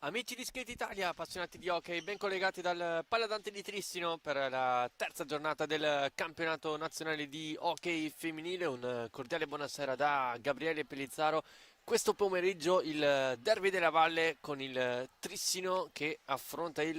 Amici di Skate Italia, appassionati di hockey, ben collegati dal Paladante di Tristino per la terza giornata del campionato nazionale di hockey femminile. Un cordiale buonasera da Gabriele Pellizzaro. Questo pomeriggio il derby della Valle con il Tristino che affronta il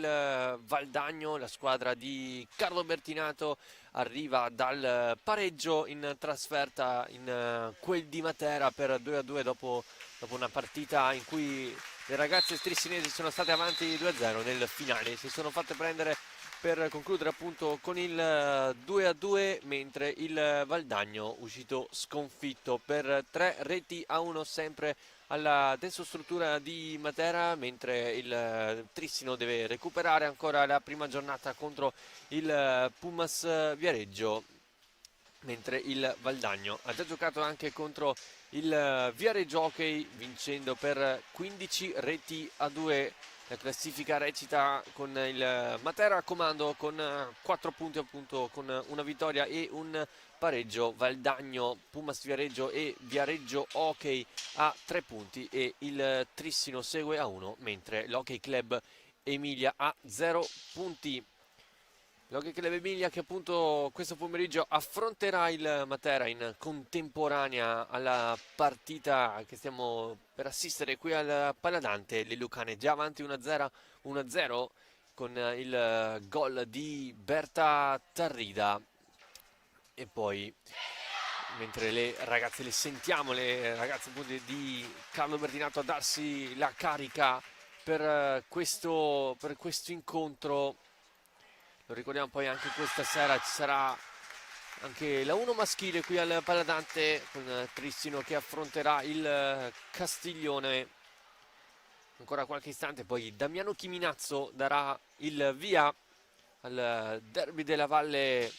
Valdagno. La squadra di Carlo Bertinato arriva dal pareggio in trasferta in quel di Matera per 2-2 dopo una partita in cui le ragazze strissinesi sono state avanti 2-0 nel finale, si sono fatte prendere per concludere appunto con il 2-2, mentre il Valdagno uscito sconfitto per 3-1 sempre alla tensostruttura di Matera, mentre il Trissino deve recuperare ancora la prima giornata contro il Pumas Viareggio, mentre il Valdagno ha già giocato anche contro il Viareggio Hockey vincendo per 15 reti a 2. La classifica recita con il Matera a comando con 4 punti appunto, con una vittoria e un pareggio. Valdagno, Pumas Viareggio e Viareggio Hockey a 3 punti e il Trissino segue a 1, mentre l'Hockey Club Emilia a 0 punti. L'Hockey Club Emilia che appunto questo pomeriggio affronterà il Matera in contemporanea alla partita che stiamo per assistere qui al Paladante. Le Lucane già avanti 1-0 con il gol di Berta Tarrida. E poi, mentre le ragazze le sentiamo, le ragazze appunto di Carlo Bertinato a darsi la carica per questo incontro. Lo ricordiamo, poi anche questa sera ci sarà anche la 1 maschile qui al Paladante con Tristino che affronterà il Castiglione. Ancora qualche istante, poi Damiano Chiminazzo darà il via al derby della Valle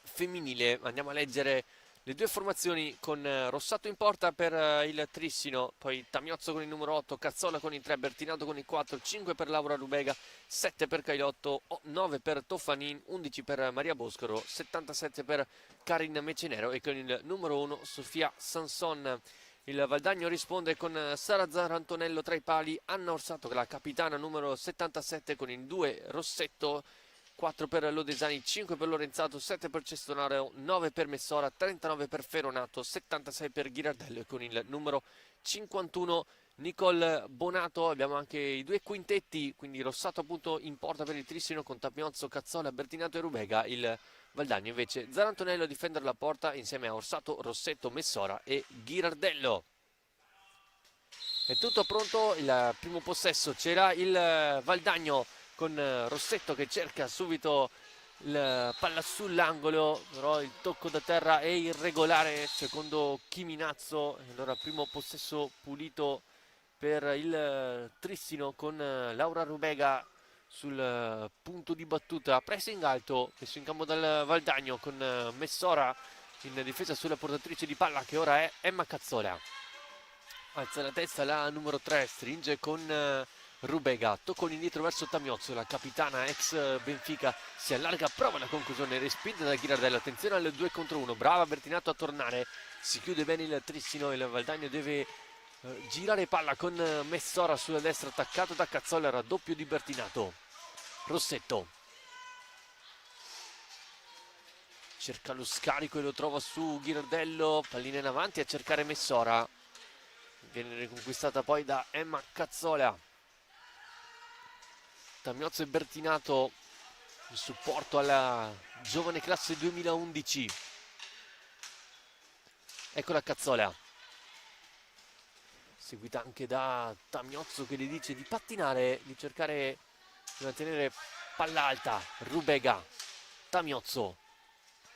femminile. Andiamo a leggere le due formazioni con Rossato in porta per il Trissino, poi Tamiozzo con il numero 8, Cazzola con il 3, Bertinato con il 4, 5 per Laura Rubega, 7 per Cailotto, 9 per Toffanin, 11 per Maria Boscoro, 77 per Karin Mecenero e con il numero 1 Sofia Sanson. Il Valdagno risponde con Sara Zarantonello tra i pali, Anna Orsato che è la capitana numero 77 con il 2 Rossetto, 4 per Lodesani, 5 per Lorenzato, 7 per Cestonaro, 9 per Messora, 39 per Feronato, 76 per Ghirardello e con il numero 51 Nicole Bonato. Abbiamo anche i due quintetti, quindi Rossato appunto in porta per il Trissino con Tapiozzo, Cazzola, Bertinato e Rubega. Il Valdagno invece Zarantonello a difendere la porta insieme a Orsato, Rossetto, Messora e Ghirardello. È tutto pronto, il primo possesso c'era il Valdagno con Rossetto che cerca subito il palla sull'angolo, però il tocco da terra è irregolare secondo Chiminazzo. Allora primo possesso pulito per il Trissino con Laura Rubega sul punto di battuta, pressing alto messo in campo dal Valdagno con Messora in difesa sulla portatrice di palla che ora è Emma Cazzola. Alza la testa la numero 3, stringe con Rubega, tocco indietro verso Tamiozzo, la capitana ex Benfica si allarga, prova la conclusione, respinta da Ghirardello, attenzione al 2 contro 1, brava Bertinato a tornare, si chiude bene il Trissino, il Valdagno deve girare palla con Messora sulla destra, attaccato da Cazzola, raddoppio di Bertinato. Rossetto cerca lo scarico e lo trova su Ghirardello, pallina in avanti a cercare Messora. Viene riconquistata poi da Emma Cazzola. Tamiozzo e Bertinato in supporto alla giovane classe 2011. Ecco la Cazzola. Seguita anche da Tamiozzo che gli dice di pattinare, di cercare di mantenere palla alta. Rubega. Tamiozzo.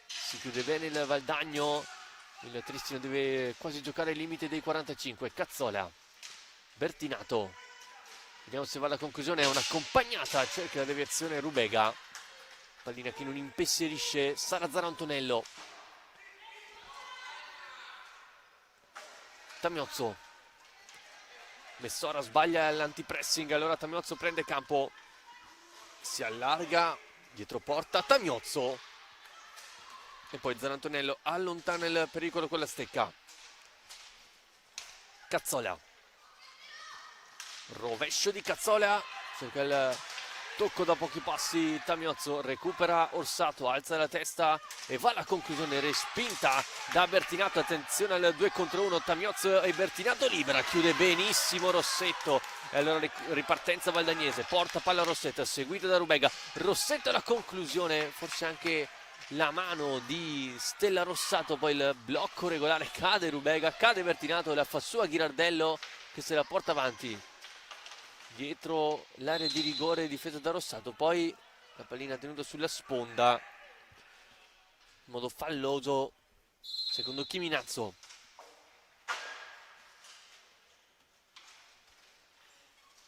Si chiude bene il Valdagno. Il Tristino deve quasi giocare al limite dei 45. Cazzola. Bertinato. Vediamo se va alla conclusione. È un'accompagnata. Cerca la deviazione Rubega. Pallina che non impensierisce Sara Zarantonello. Tamiozzo. Messora sbaglia l'antipressing. Allora Tamiozzo prende campo. Si allarga. Dietro porta. Tamiozzo. E poi Zarantonello allontana il pericolo con la stecca. Cazzola. Rovescio di Cazzola, cerca il tocco da pochi passi Tamiozzo, recupera Orsato, alza la testa e va alla conclusione, respinta da Bertinato. Attenzione al 2 contro 1, Tamiozzo e Bertinato libera, chiude benissimo Rossetto. E allora ripartenza valdagnese, porta palla a Rossetto, seguita da Rubega. Rossetto alla conclusione, forse anche la mano di Stella Rossato, poi il blocco regolare, cade Rubega, cade Bertinato, la fa sua Ghirardello che se la porta avanti dietro l'area di rigore difesa da Rossato. Poi la pallina tenuta sulla sponda in modo falloso secondo Chiminazzo.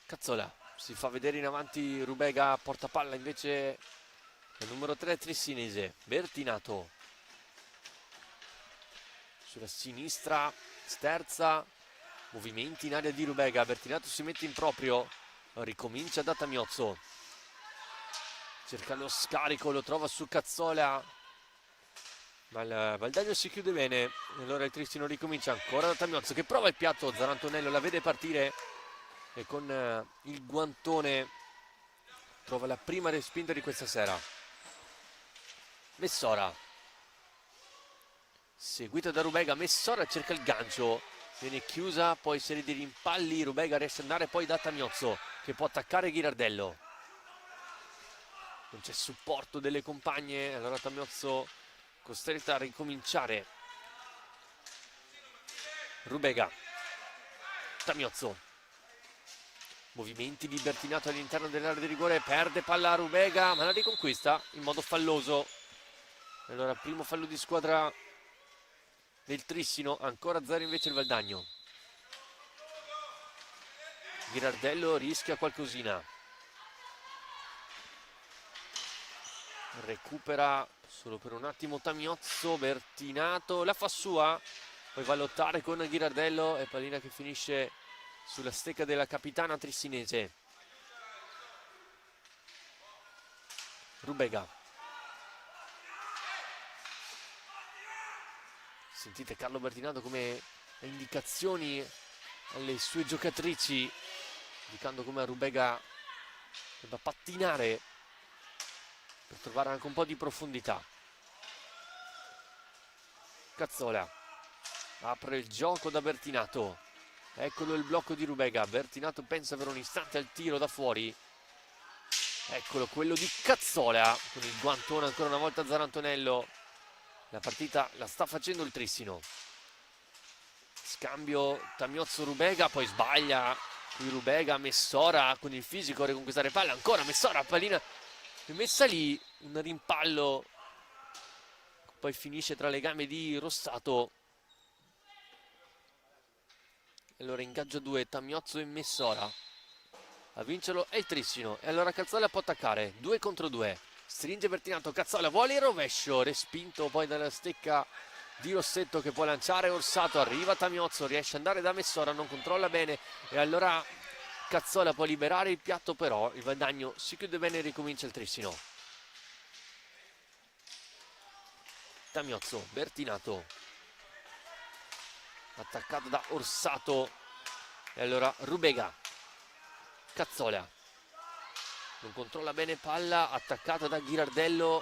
Cazzola si fa vedere in avanti, Rubega porta palla invece il numero 3 Trissinese. Bertinato sulla sinistra, sterza, movimenti in area di Rubega. Bertinato si mette in proprio, ricomincia da Tamiozzo, cerca lo scarico, lo trova su Cazzola, ma il Valdagno si chiude bene. E allora il Tristino ricomincia ancora da Tamiozzo che prova il piatto, Zarantonello la vede partire e con il guantone trova la prima respinta di questa sera. Messora seguita da Rubega, Messora cerca il gancio, viene chiusa, poi serie di rimpalli, Rubega riesce ad andare poi da Tamiozzo che può attaccare Ghirardello, non c'è supporto delle compagne, allora Tamiozzo costretta a ricominciare. Rubega, Tamiozzo, movimenti di Bertinato all'interno dell'area di rigore, perde palla a Rubega ma la riconquista in modo falloso. Allora primo fallo di squadra del Trissino, ancora 0 invece il Valdagno. Ghirardello rischia qualcosina, recupera solo per un attimo Tamiozzo, Bertinato la fa sua, poi va a lottare con Ghirardello e pallina che finisce sulla stecca della capitana trissinese. Rubega, sentite Carlo Bertinato come indicazioni alle sue giocatrici, indicando come a Rubega debba pattinare per trovare anche un po' di profondità. Cazzola apre il gioco da Bertinato, eccolo il blocco di Rubega. Bertinato pensa per un istante al tiro da fuori, eccolo quello di Cazzola con il guantone ancora una volta Zarantonello. La partita la sta facendo il Trissino. Scambio Tamiozzo-Rubega, poi sbaglia qui Rubega, Messora con il fisico a riconquistare palla, ancora Messora, pallina messa lì, un rimpallo, poi finisce tra le gambe di Rossato. Allora ingaggio 2, Tamiozzo e Messora, a vincerlo è il Trissino e allora Cazzola può attaccare, 2 contro 2. Stringe Bertinato, Cazzola vuole il rovescio, respinto poi dalla stecca di Rossetto che può lanciare Orsato, arriva Tamiozzo, riesce ad andare da Messora, non controlla bene e allora Cazzola può liberare il piatto, però il Valdagno si chiude bene e ricomincia il Trissino. Tamiozzo, Bertinato, attaccato da Orsato e allora Rubega, Cazzola non controlla bene palla, attaccata da Ghirardello,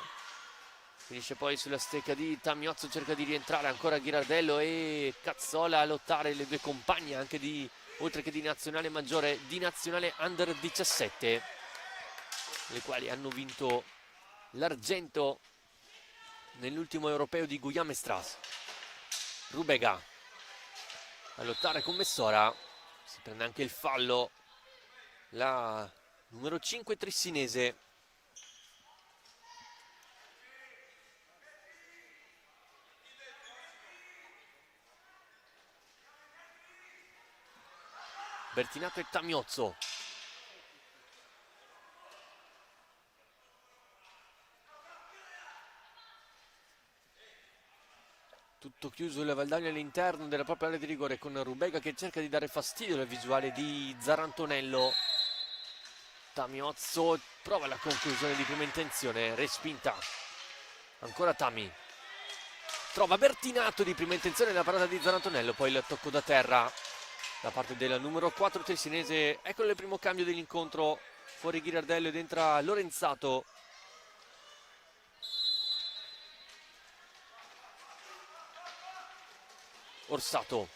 finisce poi sulla stecca di Tamiozzo, cerca di rientrare ancora Ghirardello e Cazzola a lottare, le due compagne anche di, oltre che di nazionale maggiore, di nazionale under 17, le quali hanno vinto l'argento nell'ultimo europeo di Guillaume Stras. Rubega a lottare con Messora, si prende anche il fallo la numero 5 trissinese. Bertinato e Tamiozzo. Tutto chiuso il Valdagno all'interno della propria area di rigore con Rubega che cerca di dare fastidio alla visuale di Zarantonello. Tamiozzo prova la conclusione di prima intenzione, respinta. Ancora Tami. Trova Bertinato di prima intenzione, la parata di Zarantonello, poi il tocco da terra da parte del numero 4 tessinese. Eccolo il primo cambio dell'incontro, fuori Ghirardello ed entra Lorenzato. Orsato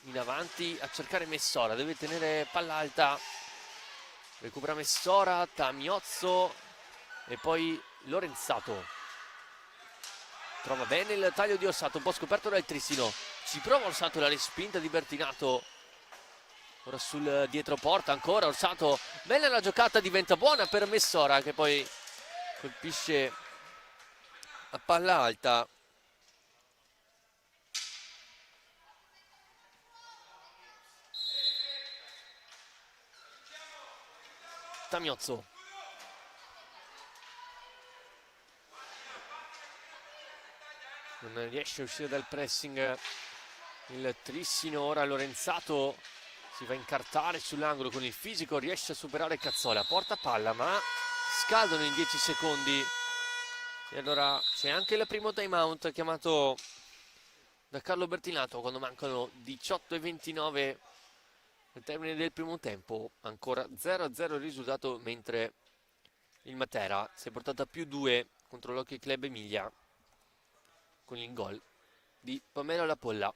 in avanti a cercare Messora, deve tenere palla alta, recupera Messora, Tamiozzo e poi Lorenzato. Trova bene il taglio di Orsato, un po' scoperto dal Trissino, ci prova Orsato, la respinta di Bertinato, ora sul dietro porta ancora Orsato, bella la giocata, diventa buona per Messora che poi colpisce a palla alta. Tamiozzo non riesce a uscire dal pressing il Trissino, ora Lorenzato si va a incartare sull'angolo con il fisico, riesce a superare Cazzola, porta palla ma scadono in 10 secondi e allora c'è anche il primo time out chiamato da Carlo Bertinato quando mancano 18:29 al termine del primo tempo. Ancora 0-0 il risultato, mentre il Matera si è portata a +2 contro l'Hockey Club Emilia con il gol di Pamela Lapolla.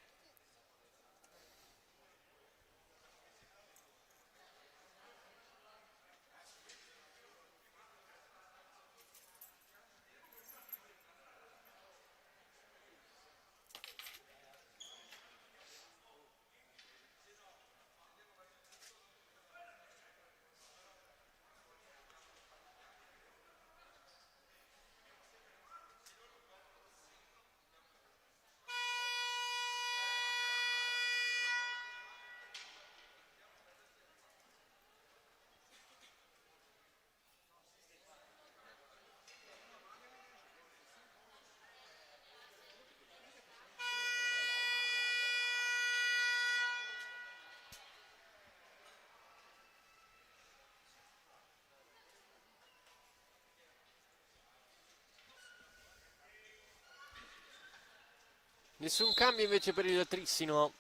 Nessun cambio invece per il Trissino,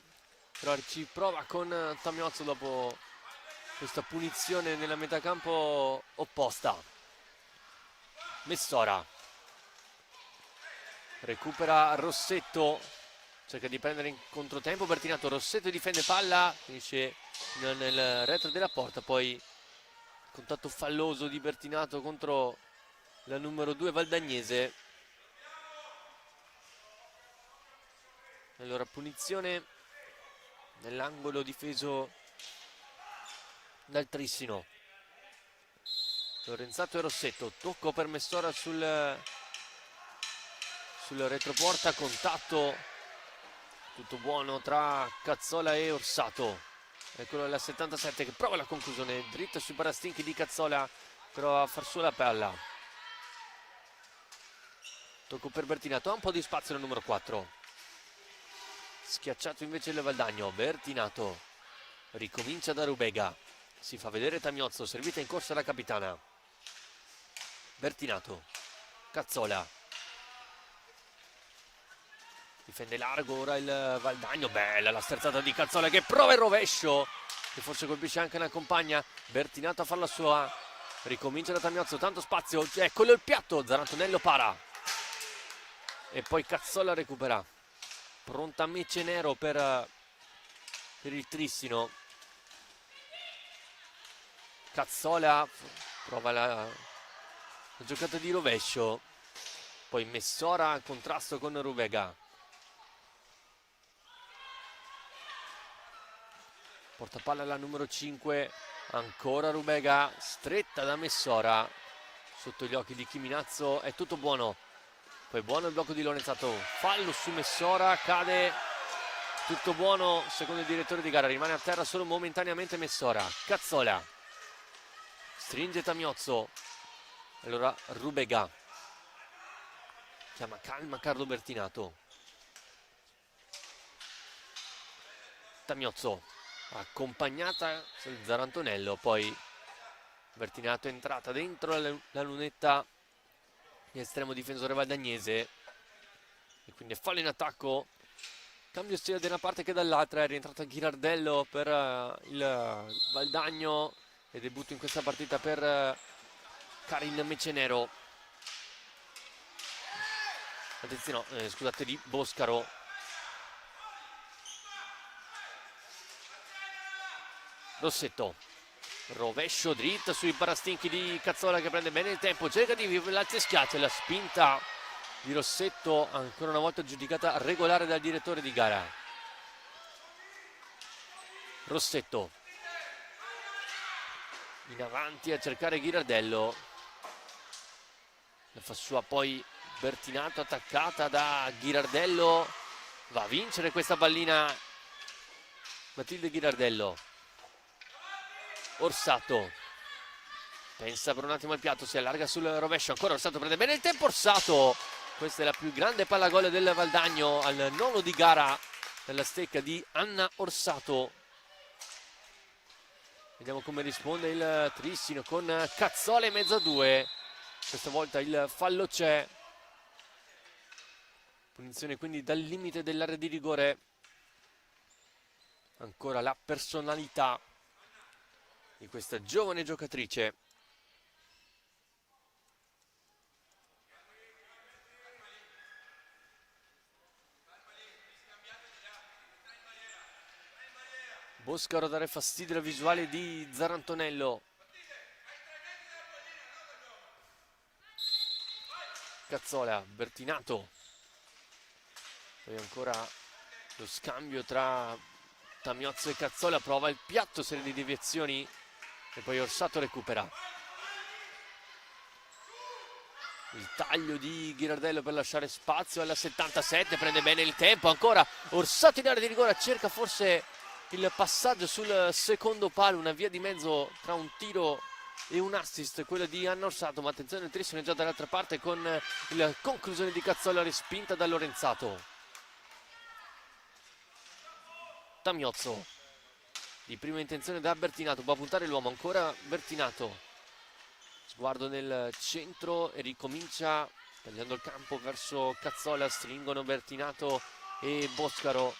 però ci prova con Tamiozzo dopo questa punizione nella metacampo opposta. Messora recupera Rossetto, cerca di prendere in controtempo Bertinato, Rossetto difende palla, finisce nel retro della porta, poi contatto falloso di Bertinato contro la numero 2 Valdagnese. Allora punizione nell'angolo difeso dal Trissino. Lorenzato e Rossetto, tocco per Messora sul retroporta, contatto tutto buono tra Cazzola e Orsato. Eccolo la 77 che prova la conclusione dritta sui parastinchi di Cazzola, però a far su la palla. Tocco per Bertinato, ha un po' di spazio il numero 4. Schiacciato invece il Valdagno. Bertinato ricomincia da Rubega, si fa vedere Tamiozzo, servita in corsa la capitana. Bertinato, Cazzola difende largo, ora il Valdagno, bella la sterzata di Cazzola che prova il rovescio che forse colpisce anche una compagna. Bertinato a fare la sua, ricomincia da Tamiozzo, tanto spazio, eccolo il piatto, Zarantonello para e poi Cazzola recupera. Pronta Mece Nero per il Trissino. Cazzola prova la giocata di rovescio, poi Messora a contrasto con Rubega, porta palla alla numero 5, ancora Rubega, stretta da Messora, sotto gli occhi di Chiminazzo, è tutto buono. Poi buono il blocco di Lorenzato, fallo su Messora, cade, tutto buono secondo il direttore di gara, rimane a terra solo momentaneamente Messora. Cazzola stringe Tamiozzo, allora Rubega chiama calma Carlo Bertinato. Tamiozzo accompagnata sul Zarantonello, poi Bertinato è entrata dentro la lunetta di estremo difensore valdagnese e quindi fallo in attacco Cambio sia da una parte che dall'altra, è rientrato Ghirardello per il Valdagno e debutto in questa partita per Karin Mecenero. Attenzione, no, scusate, di Boscaro. Rossetto, rovescio dritto sui parastinchi di Cazzola che prende bene il tempo, cerca di l'alza e schiaccia, la spinta di Rossetto ancora una volta giudicata regolare dal direttore di gara. Rossetto in avanti a cercare Ghirardello, la fa sua poi Bertinato, attaccata da Ghirardello, va a vincere questa pallina Matilde Ghirardello. Orsato pensa per un attimo al piatto, si allarga sul rovescio, ancora Orsato prende bene il tempo. Orsato, questa è la più grande pallagol del Valdagno al nono di gara della stecca di Anna Orsato. Vediamo come risponde il Trissino con Cazzola in mezzo a due. Questa volta il fallo c'è, punizione quindi dal limite dell'area di rigore. Ancora la personalità di questa giovane giocatrice. Boscaro a dare fastidio alla visuale di Zarantonello. Cazzola, Bertinato. Poi ancora lo scambio tra Tamiozzo e Cazzola, prova il piatto, serie di deviazioni e poi Orsato recupera. Il taglio di Ghirardello per lasciare spazio alla 77, prende bene il tempo, ancora Orsato in area di rigore, cerca forse il passaggio sul secondo palo, una via di mezzo tra un tiro e un assist, quello di Anna Orsato, ma attenzione il Trissino è già dall'altra parte con la conclusione di Cazzola respinta da Lorenzato. Tamiozzo di prima intenzione da Bertinato, può puntare l'uomo, ancora Bertinato, sguardo nel centro e ricomincia tagliando il campo verso Cazzola, stringono Bertinato e Boscaro.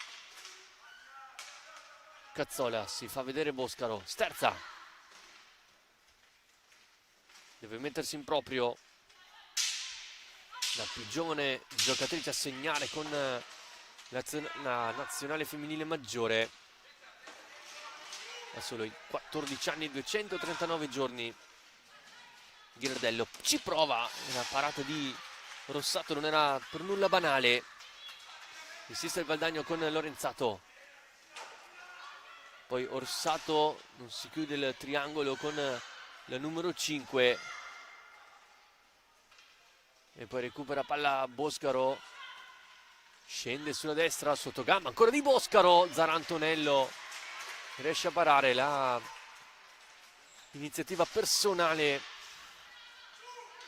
Cazzola, si fa vedere Boscaro, sterza, deve mettersi in proprio la più giovane giocatrice a segnare con la nazionale femminile maggiore, ha solo i 14 anni e 239 giorni. Ghirardello ci prova, una parata di Rossato non era per nulla banale, insiste il Valdagno con Lorenzato, poi Orsato non si chiude il triangolo con la numero 5 e poi recupera palla Boscaro, scende sulla destra, sotto gamba, ancora di Boscaro, Zarantonello riesce a parare la iniziativa personale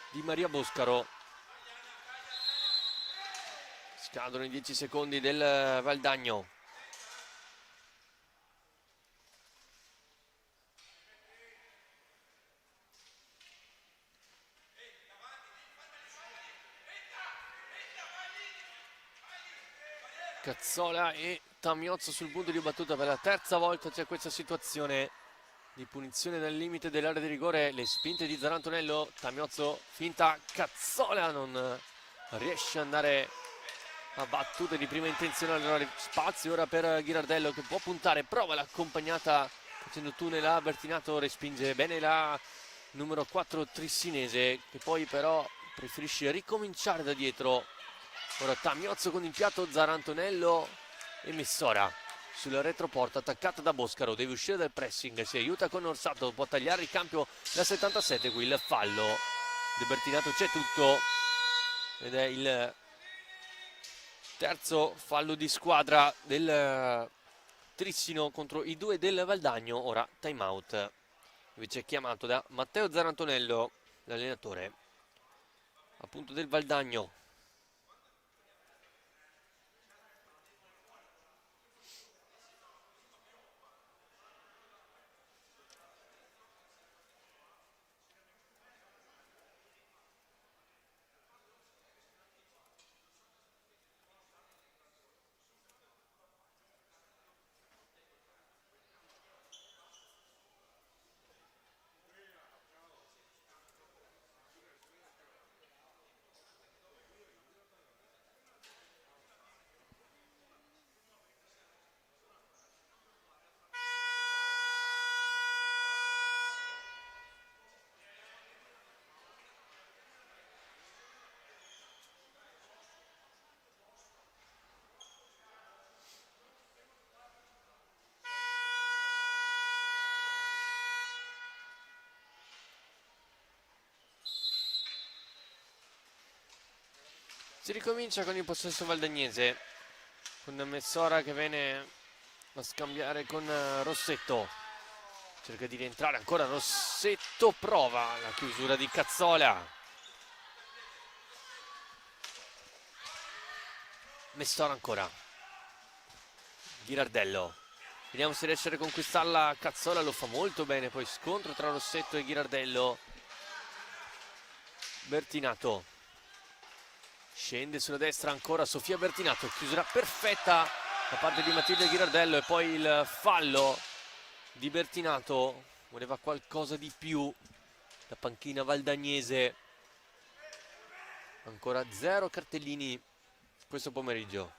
di Maria Boscaro. Scadono i 10 secondi del Valdagno. Cazzola e Tamiozzo sul punto di battuta per la terza volta, c'è questa situazione di punizione nel limite dell'area di rigore, le spinte di Zarantonello, Tamiozzo finta, Cazzola non riesce ad andare a battute di prima intenzione, allora spazio ora per Ghirardello che può puntare, prova l'accompagnata facendo tunnel a Bertinato, respinge bene la numero 4 trissinese che poi però preferisce ricominciare da dietro. Ora Tamiozzo con il piatto, Zarantonello e Messora sulla retroporta attaccata da Boscaro, deve uscire dal pressing, si aiuta con Orsato, può tagliare il cambio la 77, qui il fallo di Bertinato, c'è tutto ed è il terzo fallo di squadra del Trissino contro i due del Valdagno. Ora time out invece chiamato da Matteo Zarantonello, l'allenatore appunto del Valdagno. Si ricomincia con il possesso valdagnese, con Messora che viene a scambiare con Rossetto. Cerca di rientrare ancora Rossetto, prova la chiusura di Cazzola. Messora ancora. Ghirardello. Vediamo se riesce a riconquistarla. Cazzola lo fa molto bene. Poi scontro tra Rossetto e Ghirardello. Bertinato. Scende sulla destra ancora Sofia Bertinato. Chiusura perfetta da parte di Matilde Ghirardello. E poi il fallo di Bertinato. Voleva qualcosa di più. La panchina valdagnese. Ancora 0 cartellini questo pomeriggio.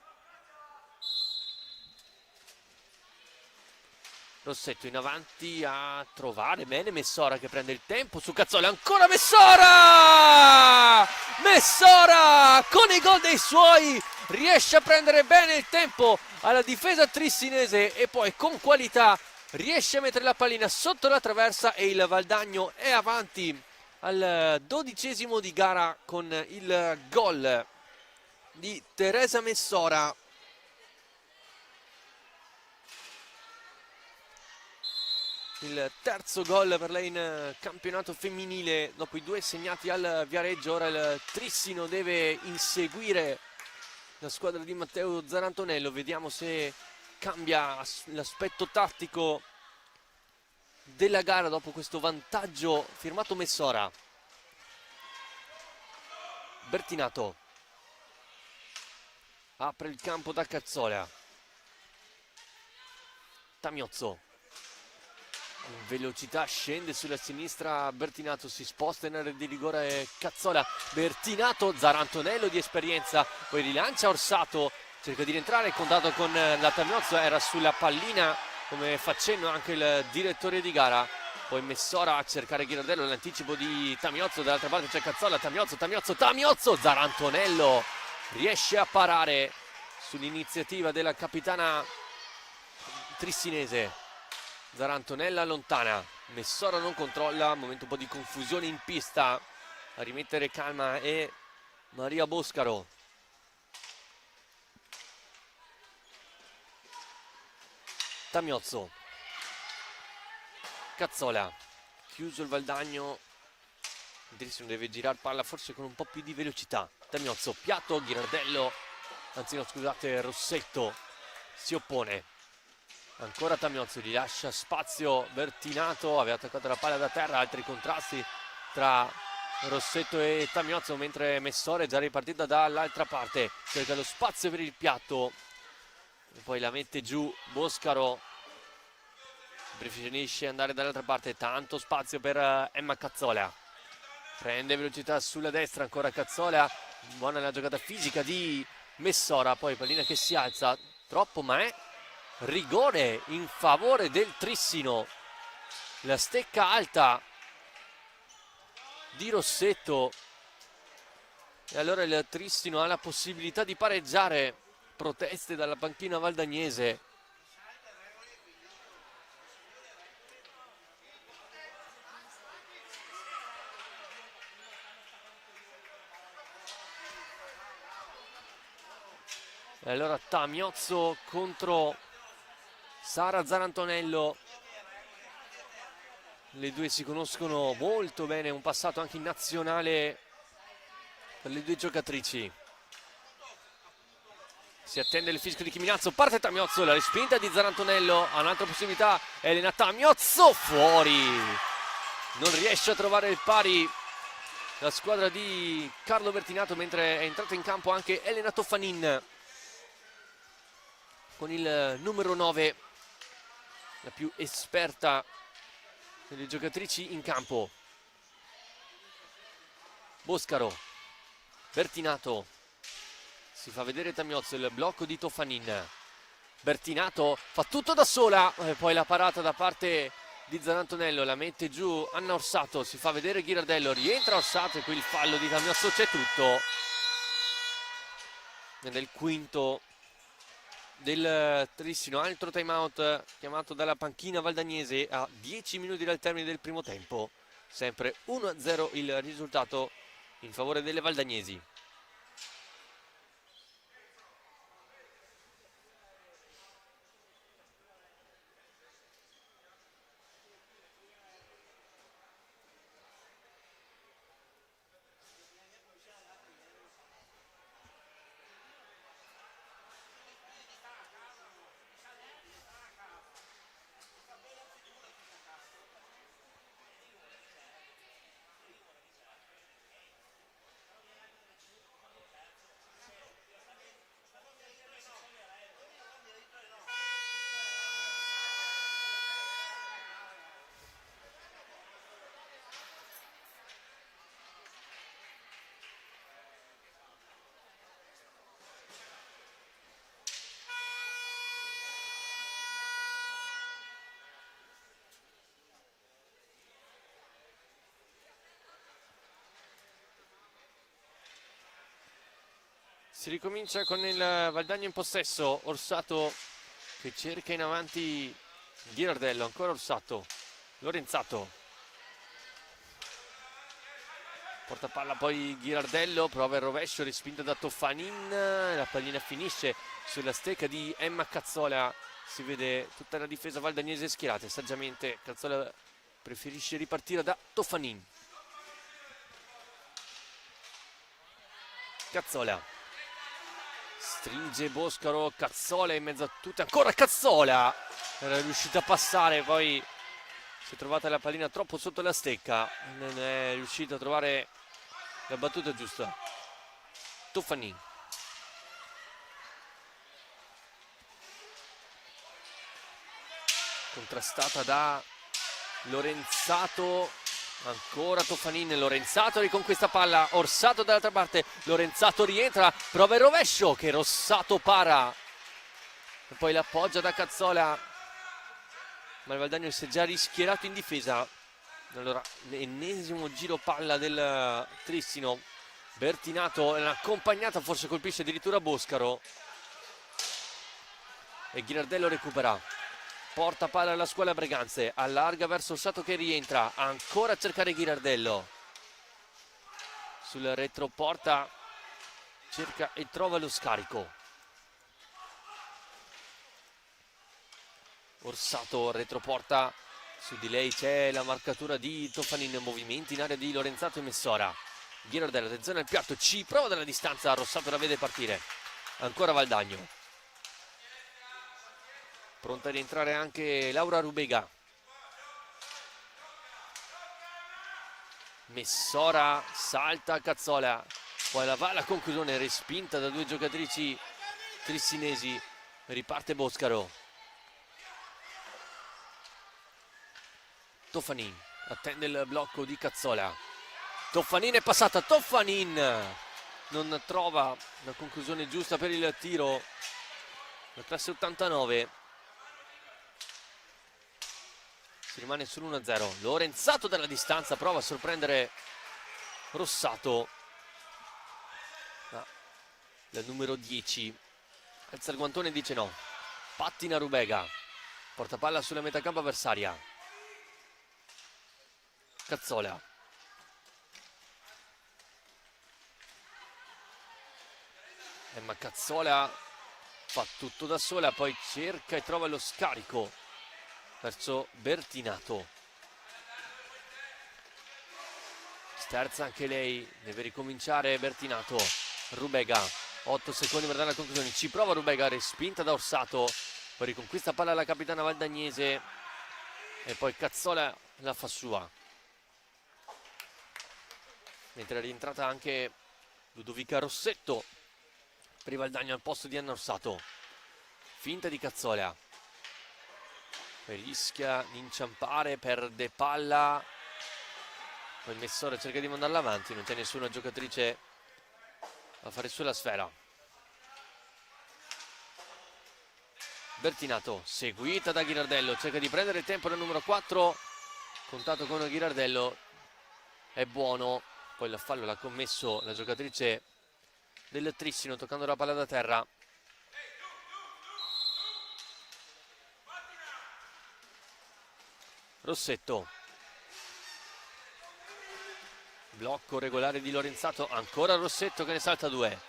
Rossetto in avanti a trovare bene Messora che prende il tempo su Cazzola. Ancora Messora! Messora con i gol dei suoi riesce a prendere bene il tempo alla difesa trissinese e poi con qualità riesce a mettere la pallina sotto la traversa e il Valdagno è avanti al 12° di gara con il gol di Teresa Messora. Il terzo gol per lei in campionato femminile dopo i 2 segnati al Viareggio. Ora il Trissino deve inseguire la squadra di Matteo Zarantonello. Vediamo se cambia l'aspetto tattico della gara dopo questo vantaggio firmato Messora. Bertinato apre il campo da Cazzola. Tamiozzo in velocità scende sulla sinistra. Bertinato si sposta in area di rigore. Cazzola, Bertinato, Zarantonello di esperienza, poi rilancia Orsato, cerca di rientrare, contatto con la Tamiozzo, era sulla pallina come facendo anche il direttore di gara. Poi Messora a cercare Ghirardello, l'anticipo di Tamiozzo, dall'altra parte c'è Cazzola, Tamiozzo, Zarantonello riesce a parare sull'iniziativa della capitana trissinese. Zarantonella allontana, Messora non controlla, momento un po' di confusione in pista, a rimettere calma è Maria Boscaro. Tamiozzo, Cazzola, chiuso il Valdagno, Trissino deve girare palla forse con un po' più di velocità. Tamiozzo, piatto, Ghirardello, anzi no scusate, Rossetto si oppone. Ancora Tamiozzo, gli lascia spazio Bertinato, aveva attaccato la palla da terra, altri contrasti tra Rossetto e Tamiozzo, mentre Messora è già ripartita dall'altra parte, cerca lo spazio per il piatto e poi la mette giù Boscaro, preferisce andare dall'altra parte, tanto spazio per Emma Cazzola, prende velocità sulla destra, ancora Cazzola, buona la giocata fisica di Messora, poi pallina che si alza troppo ma è rigore in favore del Trissino. La stecca alta di Rossetto e allora il Trissino ha la possibilità di pareggiare. Proteste dalla panchina valdagnese. E allora Tamiozzo contro Sara Zarantonello, le due si conoscono molto bene, un passato anche in nazionale per le due giocatrici. Si attende il fischio di Chiminazzo, parte Tamiozzo, la respinta di Zarantonello, ha un'altra possibilità, Elena Tamiozzo, fuori, non riesce a trovare il pari la squadra di Carlo Bertinato, mentre è entrata in campo anche Elena Toffanin con il numero 9, la più esperta delle giocatrici in campo. Boscaro, Bertinato, si fa vedere Tamiozzo, il blocco di Toffanin. Bertinato fa tutto da sola, poi la parata da parte di Zarantonello, la mette giù Anna Orsato, si fa vedere Ghirardello, rientra Orsato e qui il fallo di Tamiozzo, c'è tutto. Nel quinto del Trissino, altro time out chiamato dalla panchina valdagnese a 10 minuti dal termine del primo tempo, sempre 1-0 il risultato in favore delle valdagnesi. Si ricomincia con il Valdagno in possesso. Orsato che cerca in avanti Ghirardello, ancora Orsato, Lorenzato. Porta palla poi Ghirardello, prova il rovescio, respinto da Toffanin. La pallina finisce sulla stecca di Emma Cazzola. Si vede tutta la difesa valdagnese schierata. Saggiamente Cazzola preferisce ripartire da Toffanin. Cazzola stringe Boscaro, Cazzola in mezzo a tutte, ancora Cazzola, era riuscita a passare, poi si è trovata la pallina troppo sotto la stecca, non è riuscita a trovare la battuta giusta. Toffanin, contrastata da Lorenzato, ancora Toffanin, Lorenzato riconquista palla, Orsato dall'altra parte, Lorenzato rientra, prova il rovescio che Rossato para e poi l'appoggia da Cazzola, ma il Valdagno si è già rischierato in difesa. Allora, l'ennesimo giro palla del Trissino. Bertinato, accompagnata, forse colpisce addirittura Boscaro e Ghirardello recupera. Porta palla alla scuola Breganze, allarga verso Orsato che rientra, ancora a cercare Ghirardello. Sul retroporta cerca e trova lo scarico. Orsato retroporta, su di lei c'è la marcatura di Toffanin, movimenti in area di Lorenzato e Messora. Ghirardello, attenzione al piatto, ci prova dalla distanza, Rossato la vede partire. Ancora Valdagno. Pronta a rientrare anche Laura Rubega. Messora salta Cazzola, poi la va alla conclusione, respinta da due giocatrici trissinesi. Riparte Boscaro. Toffanin attende il blocco di Cazzola. Toffanin è passata, Toffanin non trova la conclusione giusta per il tiro. La classe 89. Si rimane sull'1-0. Lorenzato dalla distanza prova a sorprendere Rossato. La numero 10 alza il guantone e dice no. Pattina Rubega, porta palla sulla metacampo avversaria. Cazzola, ma Cazzola fa tutto da sola, poi cerca e trova lo scarico verso Bertinato. Sterza anche lei, deve ricominciare Bertinato. Rubega, 8 secondi per dare la conclusione, ci prova Rubega, respinta da Orsato, poi riconquista palla la capitana valdagnese e poi Cazzola la fa sua, mentre è rientrata anche Ludovica Rossetto per il Valdagno al posto di Anna Orsato. Finta di Cazzola, poi rischia di inciampare, perde palla, poi il Messora cerca di mandarla avanti, non c'è nessuna giocatrice a fare sulla sfera. Bertinato, seguita da Ghirardello, cerca di prendere tempo nel numero 4, contatto con Ghirardello, è buono, poi il fallo l'ha commesso la giocatrice del Trissino toccando la palla da terra. Rossetto, blocco regolare di Lorenzato, ancora Rossetto che ne salta 2,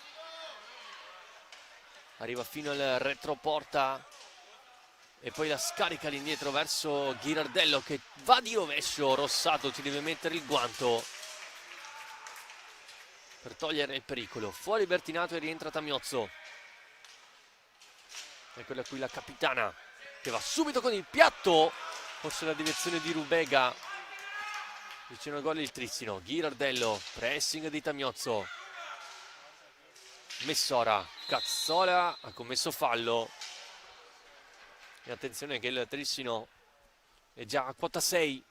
arriva fino al retroporta e poi la scarica all'indietro verso Ghirardello che va di rovescio. Rossato ci deve mettere il guanto per togliere il pericolo. Fuori Bertinato e rientra Tamiozzo. Eccola qui la capitana che va subito con il piatto, forse la direzione di Rubega. Vicino al gol il Trissino. Ghirardello, pressing di Tamiozzo. Messora, Cazzola ha commesso fallo. E attenzione che il Trissino è già a quota 6.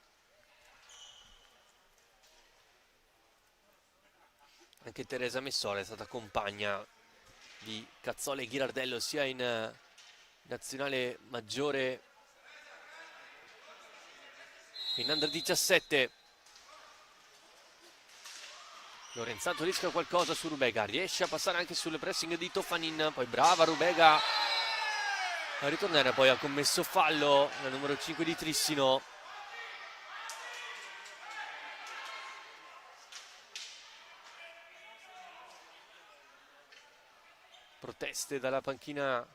Anche Teresa Messora è stata compagna di Cazzola e Ghirardello sia in nazionale maggiore che in under 17. Lorenzato rischia qualcosa su Rubega, riesce a passare anche sul pressing di Toffanin, poi brava Rubega a ritornare, poi ha commesso fallo la numero 5 di Trissino. Proteste dalla panchina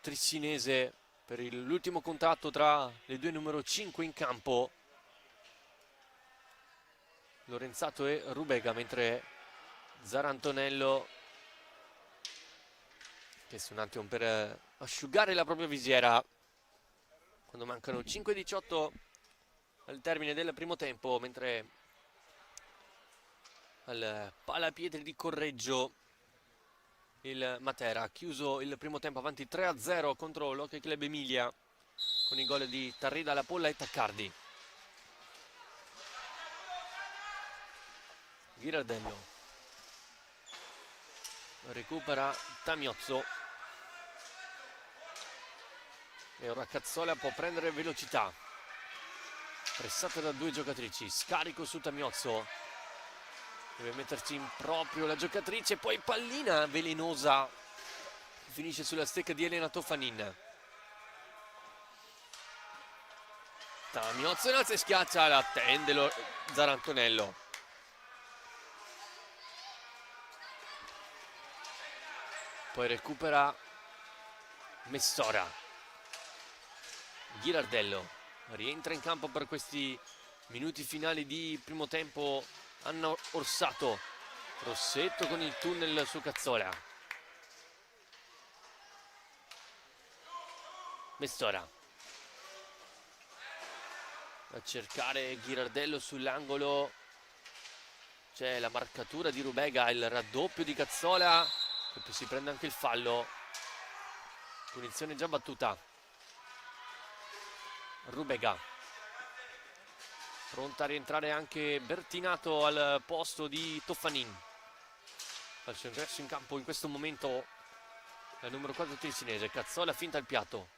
trissinese per l'ultimo contatto tra le due numero 5 in campo, Lorenzato e Rubega, mentre Zarantonello chiesto un attimo per asciugare la propria visiera quando mancano 5:18 al termine del primo tempo, mentre al Palapietri di Correggio il Matera ha chiuso il primo tempo avanti 3-0 contro l'Hockey Club Emilia con i gol di Tarrida, La Polla e Taccardi. Ghirardello recupera Tamiozzo e ora Cazzola può prendere velocità, pressata da due giocatrici, scarico su Tamiozzo, deve metterci in proprio la giocatrice, poi pallina velenosa finisce sulla stecca di Elena Toffanin. Tamiozzo in alza e schiaccia, la attende Zarantonello. Poi recupera Messora. Ghirardello rientra in campo per questi minuti finali di primo tempo. Anna Orsato, Rossetto con il tunnel su Cazzola. Messora a cercare Ghirardello sull'angolo, c'è la marcatura di Rubega, il raddoppio di Cazzola, e poi si prende anche il fallo, punizione già battuta. Rubega pronta a rientrare anche Bertinato al posto di Toffanin. Al suo ingresso in campo in questo momento la numero 4 trissinese. Cazzola finta il piatto,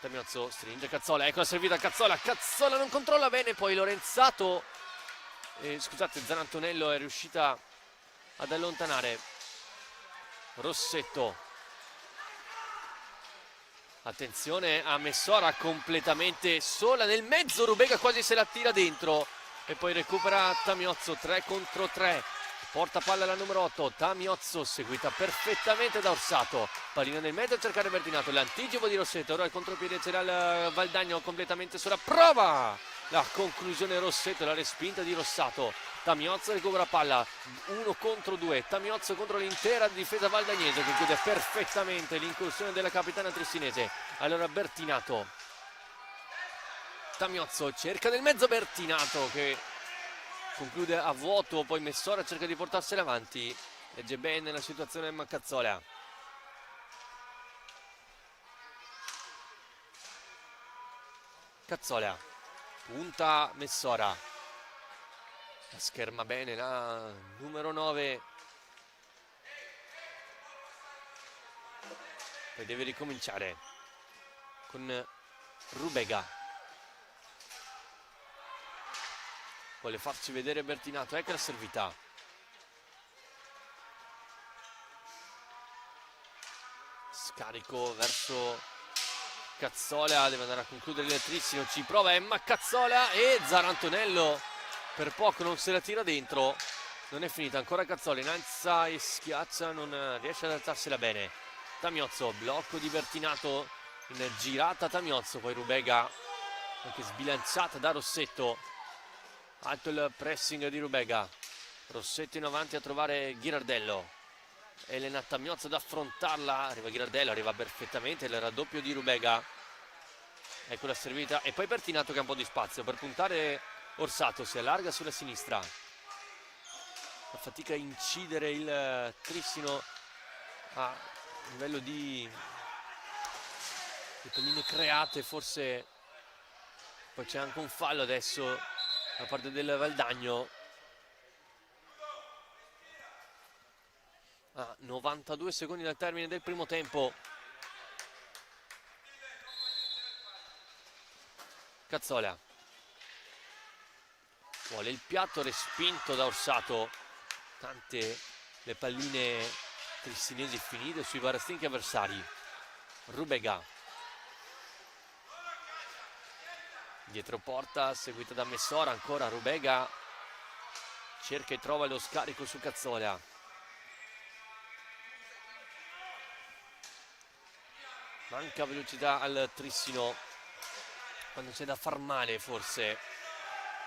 Tamiozzo stringe Cazzola, ecco la servita a Cazzola, Cazzola non controlla bene, poi Lorenzato, scusate, Zarantonello è riuscita ad allontanare Rossetto. Attenzione a Messora completamente sola nel mezzo, Rubega quasi se la tira dentro e poi recupera Tamiozzo, 3 contro 3, porta palla alla numero 8, Tamiozzo seguita perfettamente da Orsato, pallina nel mezzo a cercare Bertinato, l'anticipo di Rossetto, ora il contropiede c'era il Valdagno completamente sola, prova la conclusione Rossetto, la respinta di Rossato. Tamiozzo recupera palla, 1 contro 2, Tamiozzo contro l'intera difesa valdagnese che chiude perfettamente l'incursione della capitana trissinese. Allora Bertinato, Tamiozzo cerca nel mezzo Bertinato che conclude a vuoto, poi Messora cerca di portarsela avanti, legge bene la situazione Cazzola. Cazzola punta Messora, la scherma bene la numero 9, poi deve ricominciare con Rubega, vuole farci vedere Bertinato, ecco la servita, scarico verso Cazzola, deve andare a concludere il Trissino, ci prova Emma Cazzola e Zarantonello per poco non se la tira dentro, non è finita ancora Cazzola, in alza e schiaccia, non riesce ad alzarsela bene. Tamiozzo, blocco di Bertinato, in girata Tamiozzo, poi Rubega anche sbilanciata da Rossetto, alto il pressing di Rubega, Rossetto in avanti a trovare Ghirardello, Elena Tamiozzo ad affrontarla, arriva Ghirardello, arriva perfettamente il raddoppio di Rubega, ecco la servita e poi Bertinato che ha un po' di spazio per puntare. Orsato si allarga sulla sinistra, fa fatica a incidere il Trissino a livello di palline create, forse poi c'è anche un fallo adesso da parte del Valdagno. A 92 secondi dal termine del primo tempo. Cazzola vuole il piatto, respinto da Orsato. Tante le palline tristinesi finite sui barastinchi avversari. Rubega dietro porta, seguita da Messora. Ancora Rubega cerca e trova lo scarico su Cazzola. Manca velocità al Trissino quando c'è da far male, forse.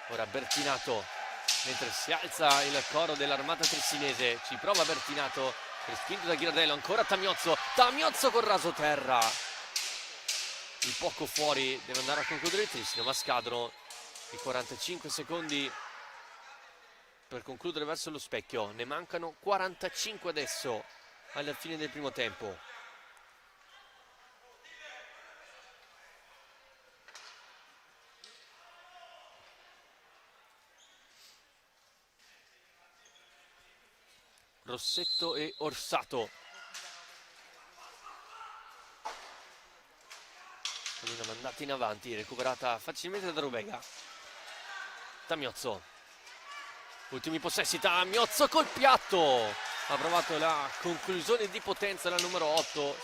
Ora Bertinato, mentre si alza il coro dell'armata trissinese, ci prova Bertinato, respinto da Ghirardello. Ancora Tamiozzo col raso terra. Il poco fuori deve andare a concludere il Trissino, ma scadono i 45 secondi per concludere verso lo specchio. Ne mancano 45 adesso alla fine del primo tempo. Rossetto e Orsato. Una mandata in avanti, recuperata facilmente da Rubega. Tamiozzo. Ultimi possessi, Tamiozzo col piatto. Ha provato la conclusione di potenza la numero 8.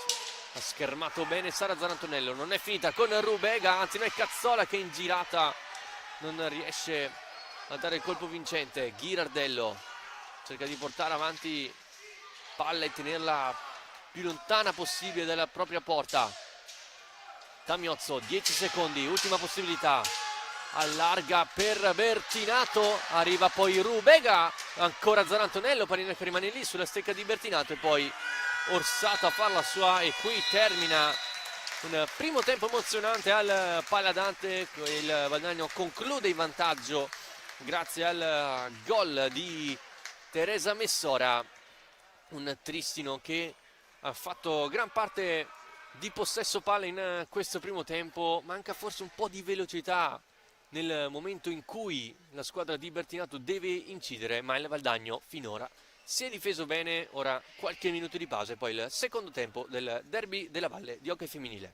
Ha schermato bene Sara Zarantonello. Non è finita con Rubega, anzi non è Cazzola che in girata non riesce a dare il colpo vincente. Ghirardello cerca di portare avanti palla e tenerla più lontana possibile dalla propria porta. Tamiozzo, 10 secondi, ultima possibilità. Allarga per Bertinato, arriva poi Rubega, ancora Zarantonello, pallina che rimane lì sulla stecca di Bertinato e poi Orsato a far la sua, e qui termina un primo tempo emozionante al Paladante. Il Valdagno conclude il vantaggio grazie al gol di Teresa Messora. Un Tristino che ha fatto gran parte di possesso palla in questo primo tempo. Manca forse un po' di velocità nel momento in cui la squadra di Bertinato deve incidere, ma il Valdagno finora si è difeso bene. Ora qualche minuto di pausa e poi il secondo tempo del derby della Valle di hockey femminile.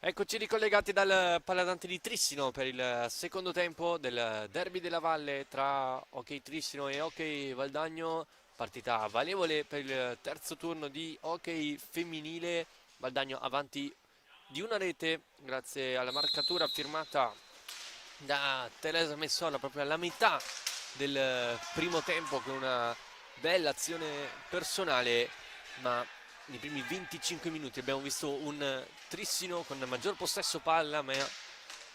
Eccoci ricollegati dal Paladante di Trissino per il secondo tempo del derby della Valle tra Hockey Trissino e Hockey Valdagno. Partita valevole per il terzo turno di hockey femminile. Valdagno avanti di una rete grazie alla marcatura firmata da Teresa Messola proprio alla metà del primo tempo con una bella azione personale, ma nei primi 25 minuti abbiamo visto un Trissino con maggior possesso palla, ma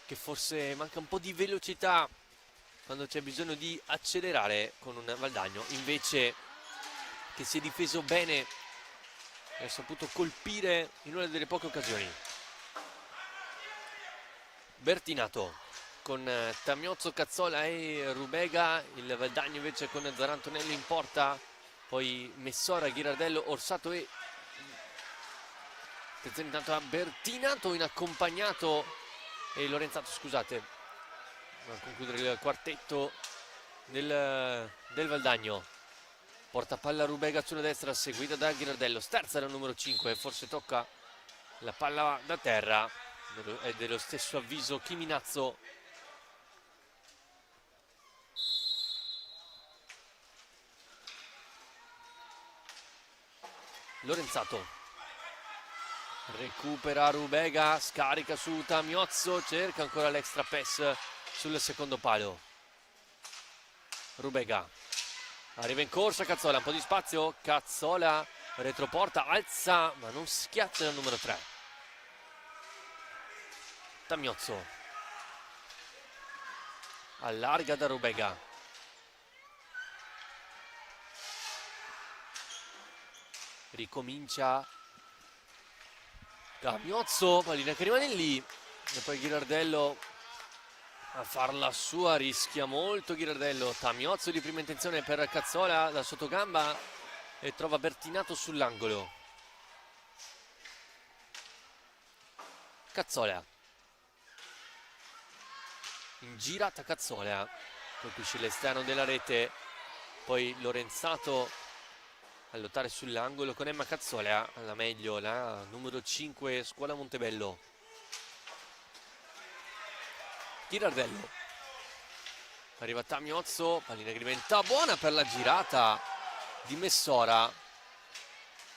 che forse manca un po' di velocità quando c'è bisogno di accelerare, con un Valdagno invece che si è difeso bene e ha saputo colpire in una delle poche occasioni. Bertinato con Tamiozzo, Cazzola e Rubega, il Valdagno invece con Zarantonelli in porta, poi Messora, Ghirardello, Orsato e attenzione intanto a Bertinato in accompagnato e Lorenzato, scusate, a concludere il quartetto del Valdagno. Porta palla Rubega sulla destra, seguita da Ghirardello, sterza la numero 5, forse tocca la palla da terra, è dello stesso avviso Chiminazzo. Lorenzato recupera Rubega, scarica su Tamiozzo, cerca ancora l'extra pass sul secondo palo. Rubega arriva in corsa, Cazzola, un po' di spazio, Cazzola retroporta, alza ma non schiaccia il numero 3. Tamiozzo allarga da Rubega, ricomincia Tamiozzo, pallina che rimane lì e poi Ghirardello a farla sua, rischia molto Ghirardello. Tamiozzo di prima intenzione per Cazzola da sottogamba e trova Bertinato sull'angolo. Cazzola in girata, Cazzola colpisce l'esterno della rete, poi Lorenzato a lottare sull'angolo con Emma Cazzola, alla meglio la numero 5 Scuola Montebello. Ghirardello, arriva Tamiozzo, pallina che diventa buona per la girata di Messora,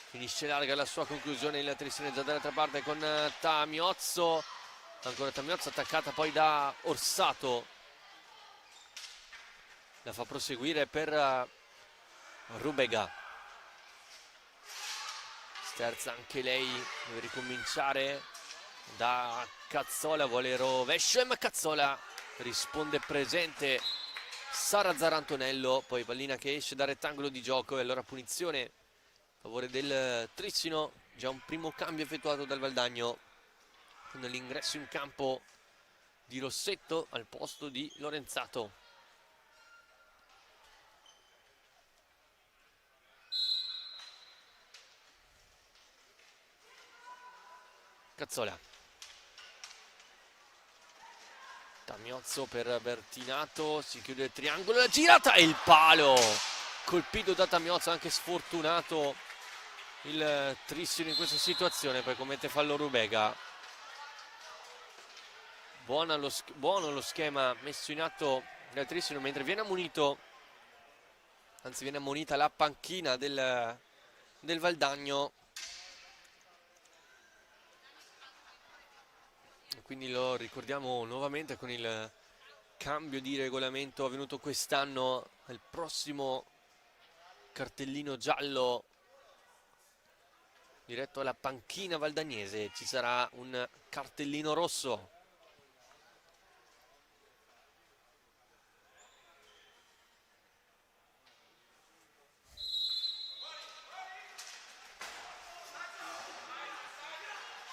finisce larga la sua conclusione, il Trissino già dall'altra parte con Tamiozzo, ancora Tamiozzo attaccata poi da Orsato, la fa proseguire per Rubega, sterza anche lei, deve ricominciare da Cazzola, vuole rovescio e Cazzola risponde presente Sara Zarantonello, poi pallina che esce dal rettangolo di gioco e allora punizione a favore del Trissino, già un primo cambio effettuato dal Valdagno con l'ingresso in campo di Rossetto al posto di Lorenzato. Cazzola, Tamiozzo per Bertinato, si chiude il triangolo, la girata e il palo colpito da Tamiozzo, anche sfortunato il Trissino in questa situazione, poi commette fallo Rubega. Buono lo schema messo in atto dal Trissino, mentre viene ammonito, anzi viene ammonita la panchina del Valdagno. Quindi lo ricordiamo nuovamente con il cambio di regolamento avvenuto quest'anno, al prossimo cartellino giallo diretto alla panchina valdagnese ci sarà un cartellino rosso.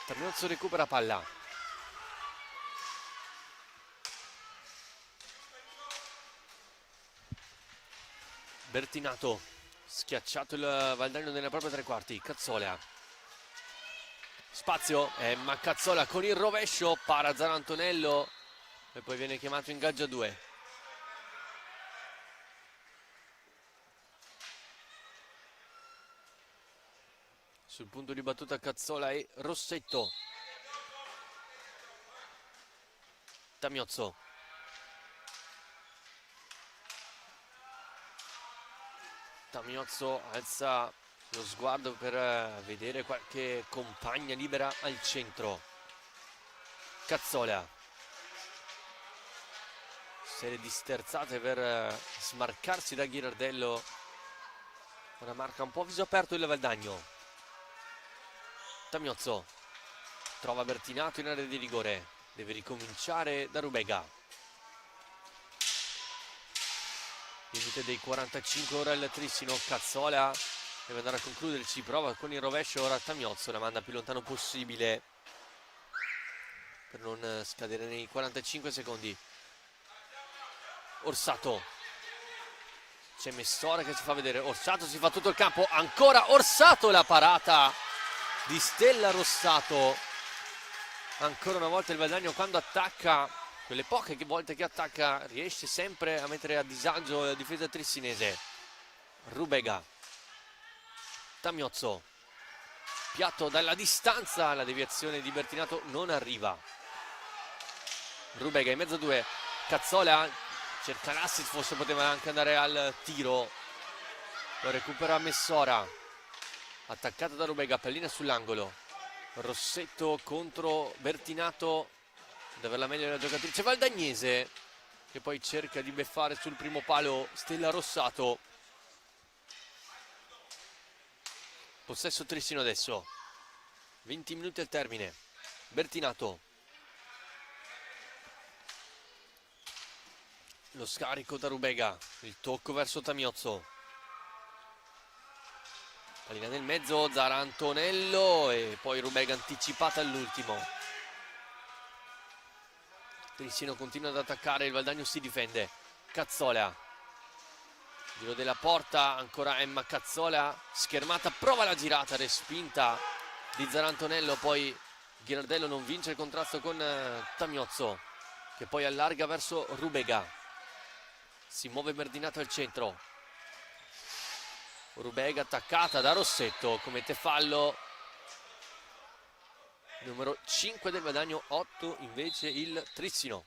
Tamiozzo recupera palla. Bertinato, schiacciato il Valdagno nella propria tre quarti. Cazzola, spazio, ma Cazzola con il rovescio, para Zarantonello e poi viene chiamato in gaggio a 2. Sul punto di battuta Cazzola e Rossetto. Tamiozzo. Tamiozzo alza lo sguardo per vedere qualche compagna libera al centro. Cazzola. Serie di sterzate per smarcarsi da Ghirardello. Ora marca un po' viso aperto il Valdagno. Tamiozzo trova Bertinato in area di rigore. Deve ricominciare da Rubega. Limite dei 45 ora il Trissino. Cazzola deve andare a concludere, ci prova con il rovescio. Ora Tamiozzo la manda più lontano possibile per non scadere nei 45 secondi. Orsato, c'è Messora che si fa vedere. Orsato si fa tutto il campo, ancora Orsato, la parata di Stella Rossato. Ancora una volta il Valdagno, quando attacca, quelle poche volte che attacca, riesce sempre a mettere a disagio la difesa trissinese. Rubega. Tamiozzo, piatto dalla distanza, la deviazione di Bertinato non arriva. Rubega in mezzo a due. Cazzola cerca l'assist, forse poteva anche andare al tiro. Lo recupera Messora, attaccata da Rubega, pallina sull'angolo. Rossetto contro Bertinato, deve averla meglio la giocatrice valdagnese, che poi cerca di beffare sul primo palo Stella Rossato. Possesso Trissino adesso, 20 minuti al termine. Bertinato, lo scarico da Rubega, il tocco verso Tamiozzo. Pallina nel mezzo, Zarantonello e poi Rubega anticipata all'ultimo. Trissino continua ad attaccare, il Valdagno si difende. Cazzola, giro della porta, ancora Emma Cazzola, schermata, prova la girata, respinta di Zarantonello. Poi Ghirardello non vince il contrasto con Tamiozzo, che poi allarga verso Rubega. Si muove Bertinato al centro. Rubega attaccata da Rossetto, commette fallo. Numero 5 del Valdagno, 8 invece il Trissino.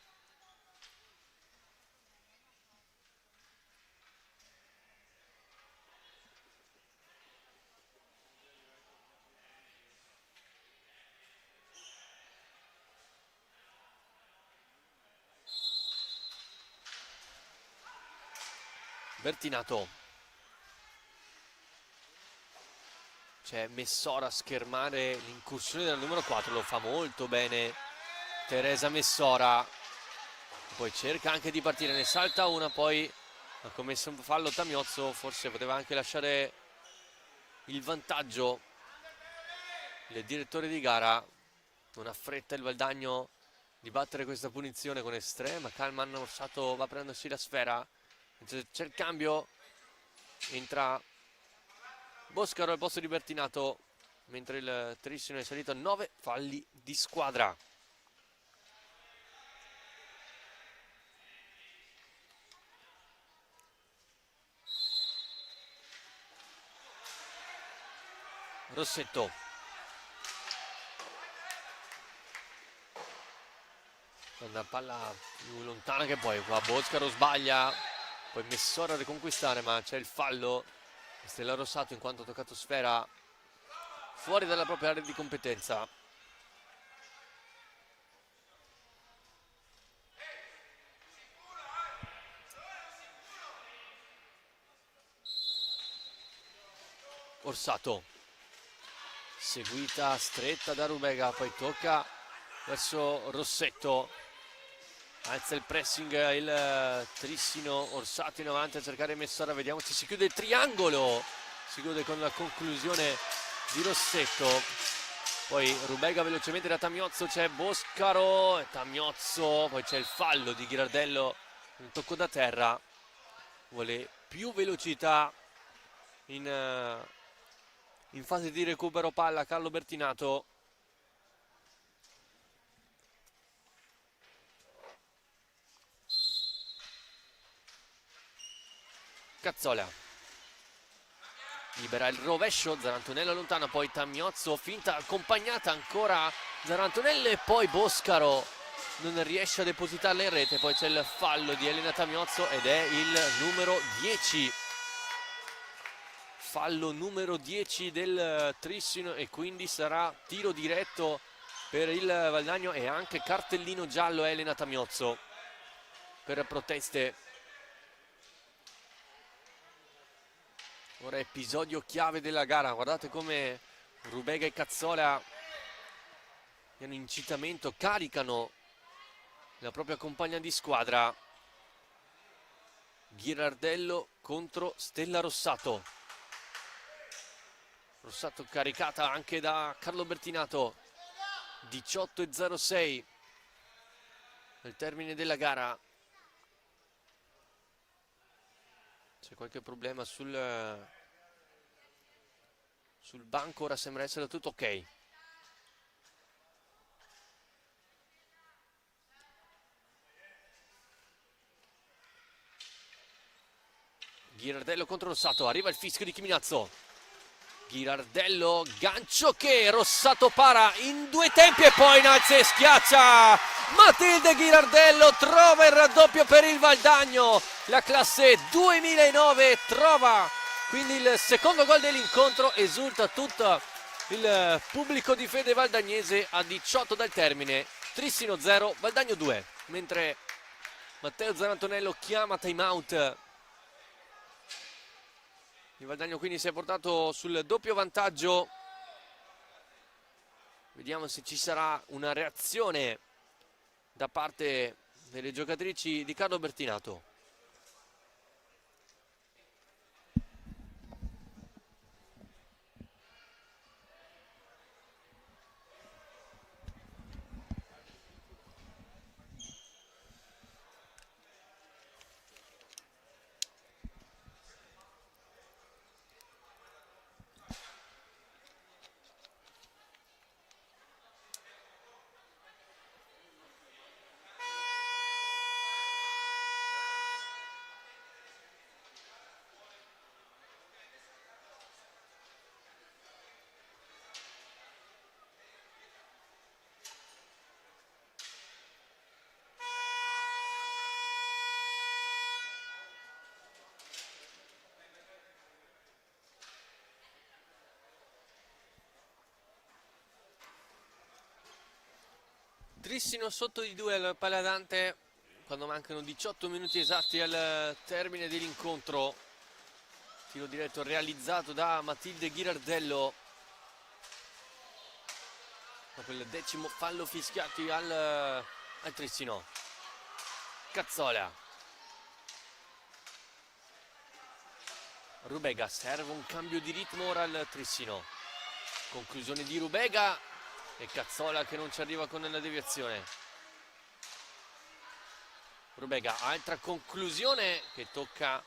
Bertinato. C'è Messora a schermare l'incursione del numero 4, lo fa molto bene Teresa Messora. Poi cerca anche di partire, ne salta una, poi ha commesso un fallo Tamiozzo, forse poteva anche lasciare il vantaggio. Il direttore di gara non ha fretta il Valdagno di battere questa punizione con estrema calma. Orsato va a prendersi la sfera, c'è il cambio, entra Boscaro al posto di Bertinato, mentre il Trissino è salito a 9 falli di squadra. Rossetto. Una palla più lontana che poi qua Boscaro sbaglia, poi Messora a riconquistare, ma c'è il fallo. Stella Rossato in quanto ha toccato sfera fuori dalla propria area di competenza. Orsato, seguita stretta da Rubega, poi tocca verso Rossetto, alza il pressing il Trissino. Orsato in avanti a cercare Messora, vediamo se si chiude il triangolo, si chiude con la conclusione di Rossetto. Poi Rubega velocemente da Tamiozzo, c'è Boscaro, Tamiozzo, poi c'è il fallo di Ghirardello, un tocco da terra. Vuole più velocità in fase di recupero palla Carlo Bertinato. Cazzola libera il rovescio, Zarantonello lontano, poi Tamiozzo, finta accompagnata ancora Zarantonello e poi Boscaro non riesce a depositarla in rete. Poi c'è il fallo di Elena Tamiozzo ed è il numero 10. Fallo numero 10 del Trissino e quindi sarà tiro diretto per il Valdagno e anche cartellino giallo a Elena Tamiozzo per proteste. Ora episodio chiave della gara, guardate come Rubega e Cazzola hanno incitamento, caricano la propria compagna di squadra. Ghirardello contro Stella Rossato. Rossato caricata anche da Carlo Bertinato. 18:06 al termine della gara. C'è qualche problema sul banco, ora sembra essere tutto ok. Ghirardello contro Rossato, arriva il fischio di Chiminazzo. Ghirardello, gancio che Rossato para in due tempi e poi innalza e schiaccia. Matilde Ghirardello trova il raddoppio per il Valdagno. La classe 2009 trova quindi il secondo gol dell'incontro. Esulta tutto il pubblico di fede valdagnese a 18 dal termine. Trissino 0, Valdagno 2. Mentre Matteo Zarantonello chiama time out. Il Valdagno quindi si è portato sul doppio vantaggio. Vediamo se ci sarà una reazione da parte delle giocatrici di Carlo Bertinato. Trissino sotto di 2 al Paladante quando mancano 18 minuti esatti al termine dell'incontro. Tiro diretto realizzato da Matilde Ghirardello. Dopo il 10° fallo fischiati al Trissino. Cazzola. Rubega, serve un cambio di ritmo ora al Trissino. Conclusione di Rubega. E Cazzola che non ci arriva con la deviazione. Rubega, altra conclusione che tocca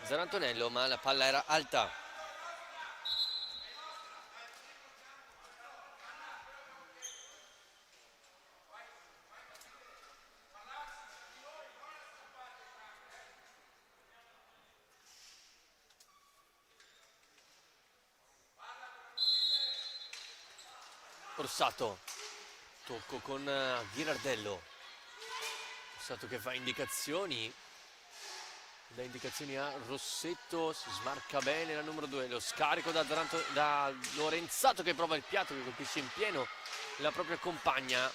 Zarantonello, ma la palla era alta. Rossato, tocco con Ghirardello. Rossato che fa indicazioni, dà indicazioni a Rossetto, si smarca bene la numero 2, lo scarico da Lorenzato che prova il piatto, che colpisce in pieno la propria compagna.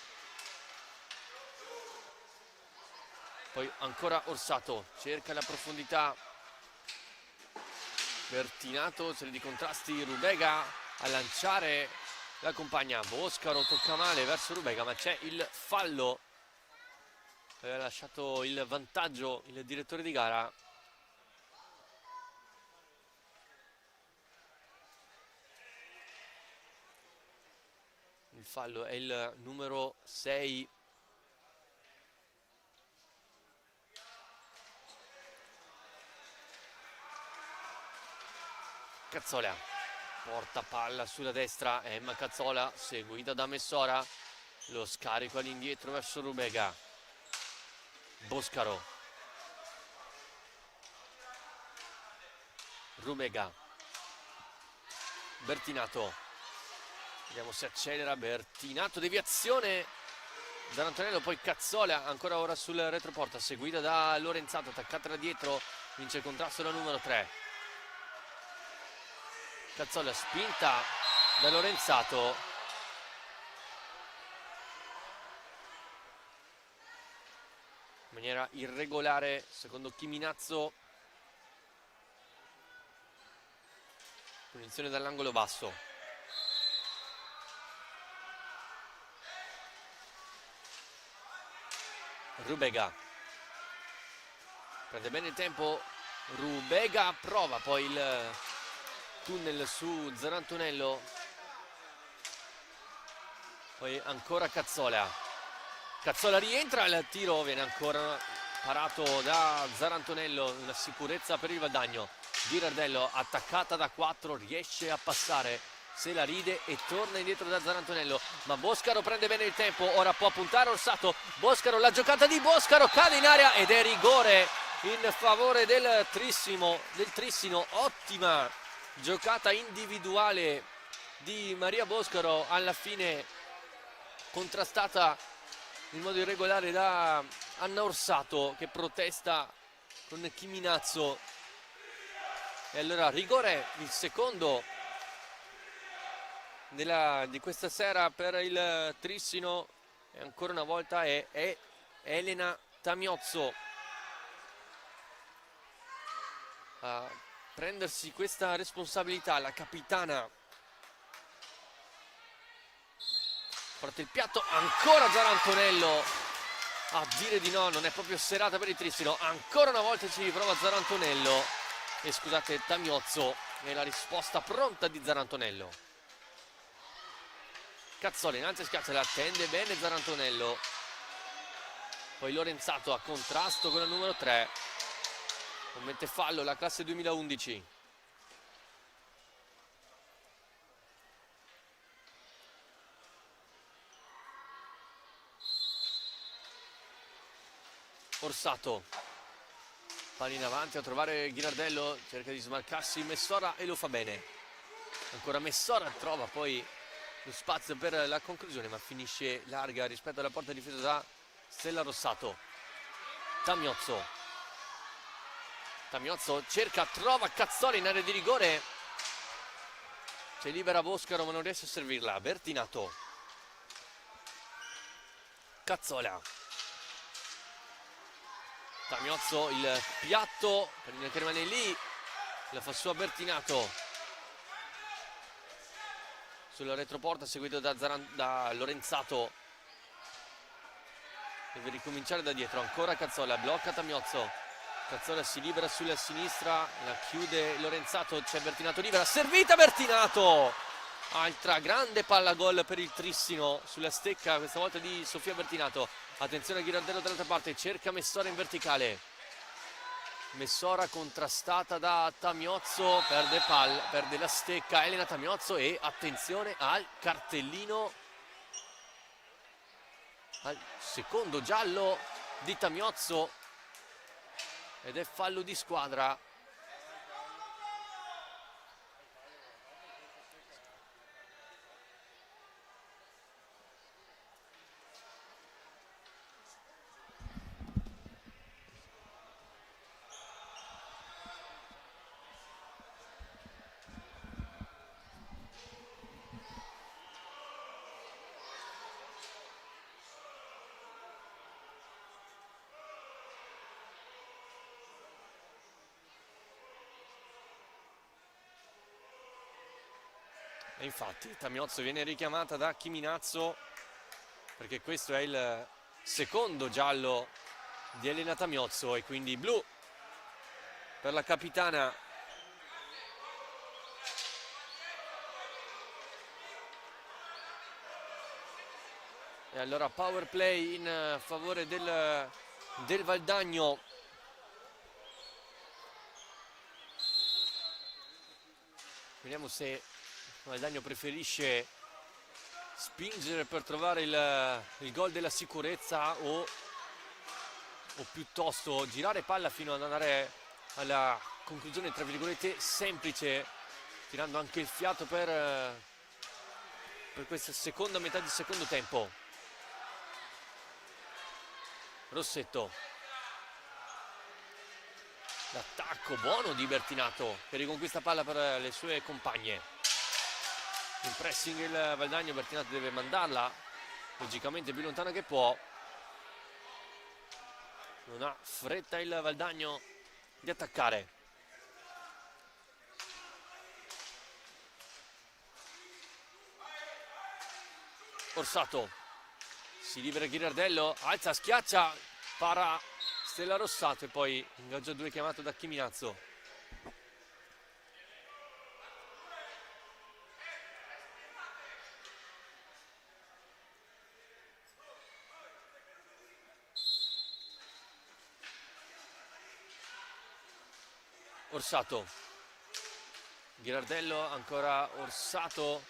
Poi ancora Orsato, cerca la profondità. Bertinato, serie di contrasti, Rubega a lanciare la compagna. Boscaro tocca male verso Rubega, ma c'è il fallo. Aveva lasciato il vantaggio il direttore di gara. Il fallo è il numero 6. Cazzola porta palla sulla destra, Emma Cazzola seguita da Messora, lo scarico all'indietro verso Rubega. Boscaro, Rubega, Bertinato, vediamo se accelera Bertinato, deviazione Zarantonello, poi Cazzola ancora ora sul retroporta, seguita da Lorenzato, attaccata da dietro, vince il contrasto la numero 3. Cazzola spinta da Lorenzato, in maniera irregolare secondo Chiminazzo, punizione dall'angolo basso. Rubega prende bene il tempo, Rubega prova poi il tunnel su Zarantonello, poi ancora Cazzola rientra, il tiro viene ancora parato da Zarantonello, una sicurezza per il Valdagno. Girardello attaccata da 4, riesce a passare, se la ride e torna indietro da Zarantonello, ma Boscaro prende bene il tempo, ora può puntare Orsato, Boscaro, la giocata di Boscaro, cade in area ed è rigore in favore del Trissino. Ottima giocata individuale di Maria Boscaro, alla fine contrastata in modo irregolare da Anna Orsato, che protesta con Chiminazzo. E allora rigore, il secondo di questa sera per il Trissino, e ancora una volta è Elena Tamiozzo a prendersi questa responsabilità, la capitana. Parte il piatto, ancora Zarantonello a dire di no, non è proprio serata per il Trissino, ancora una volta ci riprova Zarantonello, e scusate, Tamiozzo, e la risposta pronta di Zarantonello. Cazzola innanzi schiaccia, la attende bene Zarantonello, poi Lorenzato a contrasto con il numero 3, commette fallo la classe 2011. Orsato, palla in avanti a trovare Ghirardello, cerca di smarcarsi Messora e lo fa bene. Ancora Messora trova poi lo spazio per la conclusione, ma finisce larga rispetto alla porta difesa da Stella Rossato. Tamiozzo cerca, trova Cazzola in area di rigore, c'è libera Boscaro ma non riesce a servirla. Bertinato, Cazzola, Tamiozzo, il piatto che rimane lì, la fa sua Bertinato sulla retroporta, seguito da Lorenzato. Deve ricominciare da dietro, ancora Cazzola, blocca Tamiozzo, Cazzola si libera sulla sinistra, la chiude Lorenzato, c'è Bertinato libera, servita Bertinato, altra grande palla gol per il Trissino sulla stecca, questa volta di Sofia Bertinato. Attenzione a Ghirardello dall'altra parte, cerca Messora in verticale, Messora contrastata da Tamiozzo, perde la stecca Elena Tamiozzo, e attenzione al cartellino, al secondo giallo di Tamiozzo, ed è fallo di squadra. E infatti Tamiozzo viene richiamata da Chiminazzo, perché questo è il secondo giallo di Elena Tamiozzo, e quindi blu per la capitana. E allora power play in favore del Valdagno. Vediamo se Valdagno preferisce spingere per trovare il gol della sicurezza o piuttosto girare palla fino ad andare alla conclusione, tra virgolette, semplice, tirando anche il fiato per questa seconda metà di secondo tempo. Rossetto. L'attacco buono di Bertinato che riconquista palla per le sue compagne. In pressing il Valdagno, Bertinato deve mandarla logicamente più lontana che può. Non ha fretta il Valdagno di attaccare. Orsato. Si libera Ghirardello, alza, schiaccia, para Stella Rossato e poi ingaggio 2 chiamato da Chiminazzo. Orsato. Ghirardello, ancora Orsato,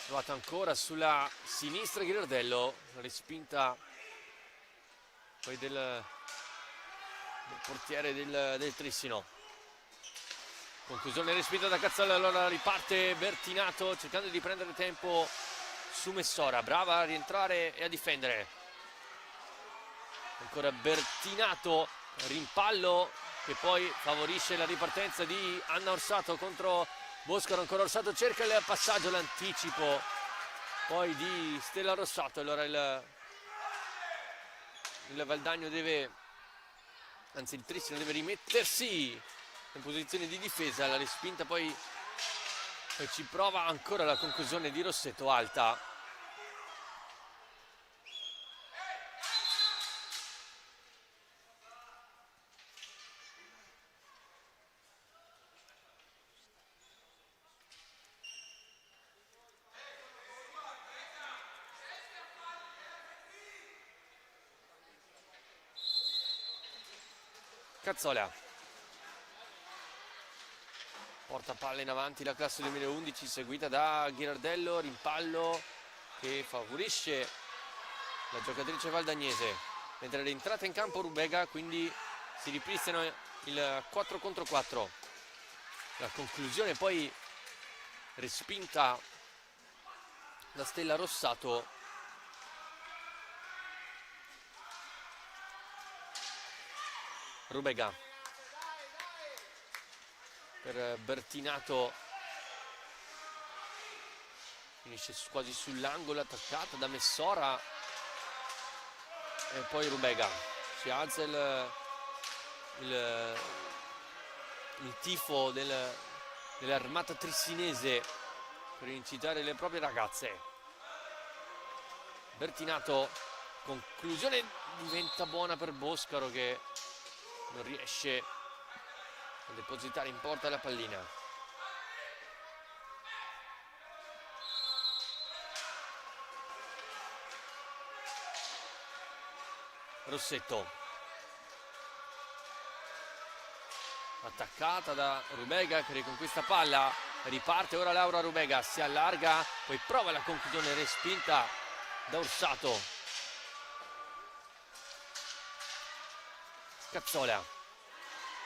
trovato ancora sulla sinistra Ghirardello, respinta poi del portiere del Trissino. Conclusione respinta da Cazzola, allora riparte Bertinato cercando di prendere tempo su Messora, brava a rientrare e a difendere. Ancora Bertinato, rimpallo che poi favorisce la ripartenza di Anna Orsato contro Boscaro. Ancora Orsato cerca il passaggio, l'anticipo poi di Stella Rossato. Allora il Valdagno deve, anzi il Trissino deve rimettersi in posizione di difesa. La respinta poi ci prova ancora la conclusione di Rossetto, alta. Cazzola porta palla in avanti la classe 2011 seguita da Ghirardello, rimpallo che favorisce la giocatrice valdagnese, mentre è rientrata in campo Rubega, quindi si ripristina il 4 contro 4. La conclusione poi respinta da Stella Rossato. Rubega per Bertinato, finisce quasi sull'angolo, attaccata da Messora e poi Rubega. Si alza il tifo dell'armata trissinese per incitare le proprie ragazze. Bertinato, conclusione diventa buona per Boscaro che non riesce a depositare in porta la pallina. Rossetto, attaccata da Rubega che riconquista palla, riparte ora Laura Rubega, si allarga, poi prova la conclusione respinta da Orsato. Cazzola,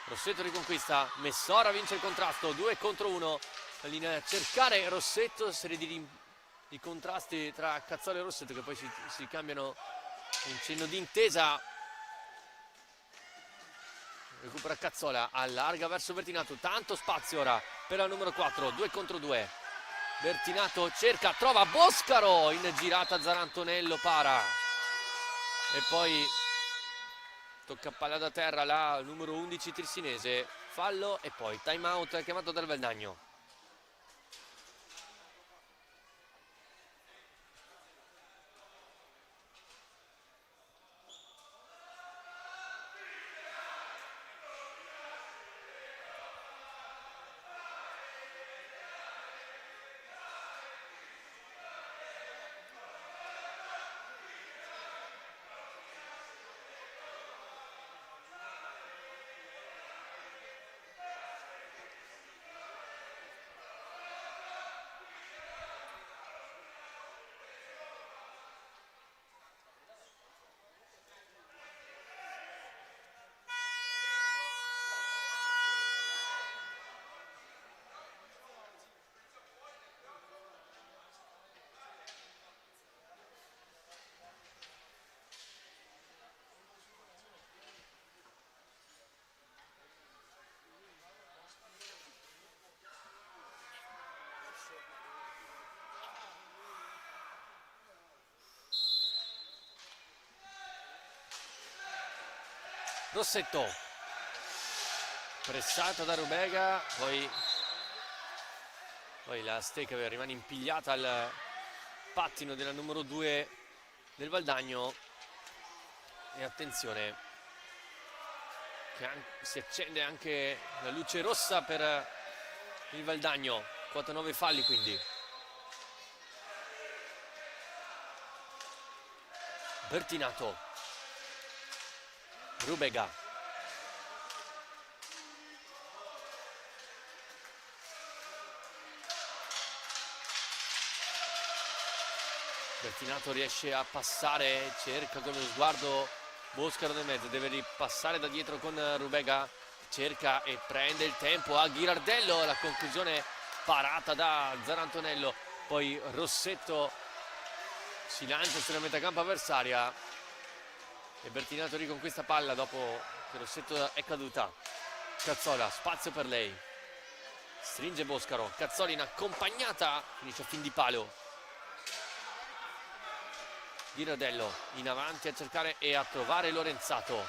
Rossetto riconquista, Messora vince il contrasto, 2 contro 1, a cercare Rossetto, serie di contrasti tra Cazzola e Rossetto che poi si cambiano in cenno di intesa. Recupera Cazzola, allarga verso Bertinato, tanto spazio ora per la numero 4, 2 contro 2. Bertinato cerca, trova Boscaro, in girata Zarantonello, para. E poi tocca palla da terra la numero 11 trissinese, fallo e poi time out chiamato dal Valdagno. Rossetto, pressato da Rubega, poi la stecca rimane impigliata al pattino della numero 2 del Valdagno. E attenzione che si accende anche la luce rossa per il Valdagno. Quota 9 falli quindi. Bertinato, Rubega, Bertinato riesce a passare, cerca con lo sguardo Boscaro nel mezzo, deve ripassare da dietro con Rubega, cerca e prende il tempo a Ghirardello, la conclusione parata da Zarantonello, poi Rossetto si lancia sulla metacampo avversaria e Bertinato riconquista palla dopo che Rossetto è caduta. Cazzola, spazio per lei, stringe Boscaro, Cazzola in accompagnata, finisce a fin di palo. Ghirardello in avanti a cercare e a trovare Lorenzato,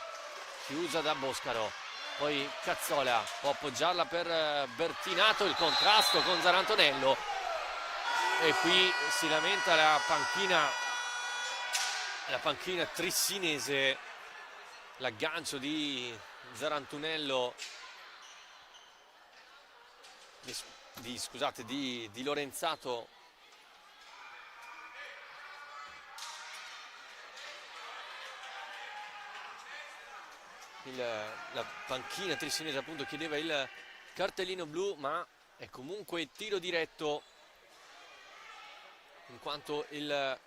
chiusa da Boscaro, poi Cazzola può appoggiarla per Bertinato, il contrasto con Zarantonello e qui si lamenta la panchina trissinese, l'aggancio di Zarantonello, di Lorenzato. La panchina trissinese appunto chiedeva il cartellino blu, ma è comunque tiro diretto in quanto il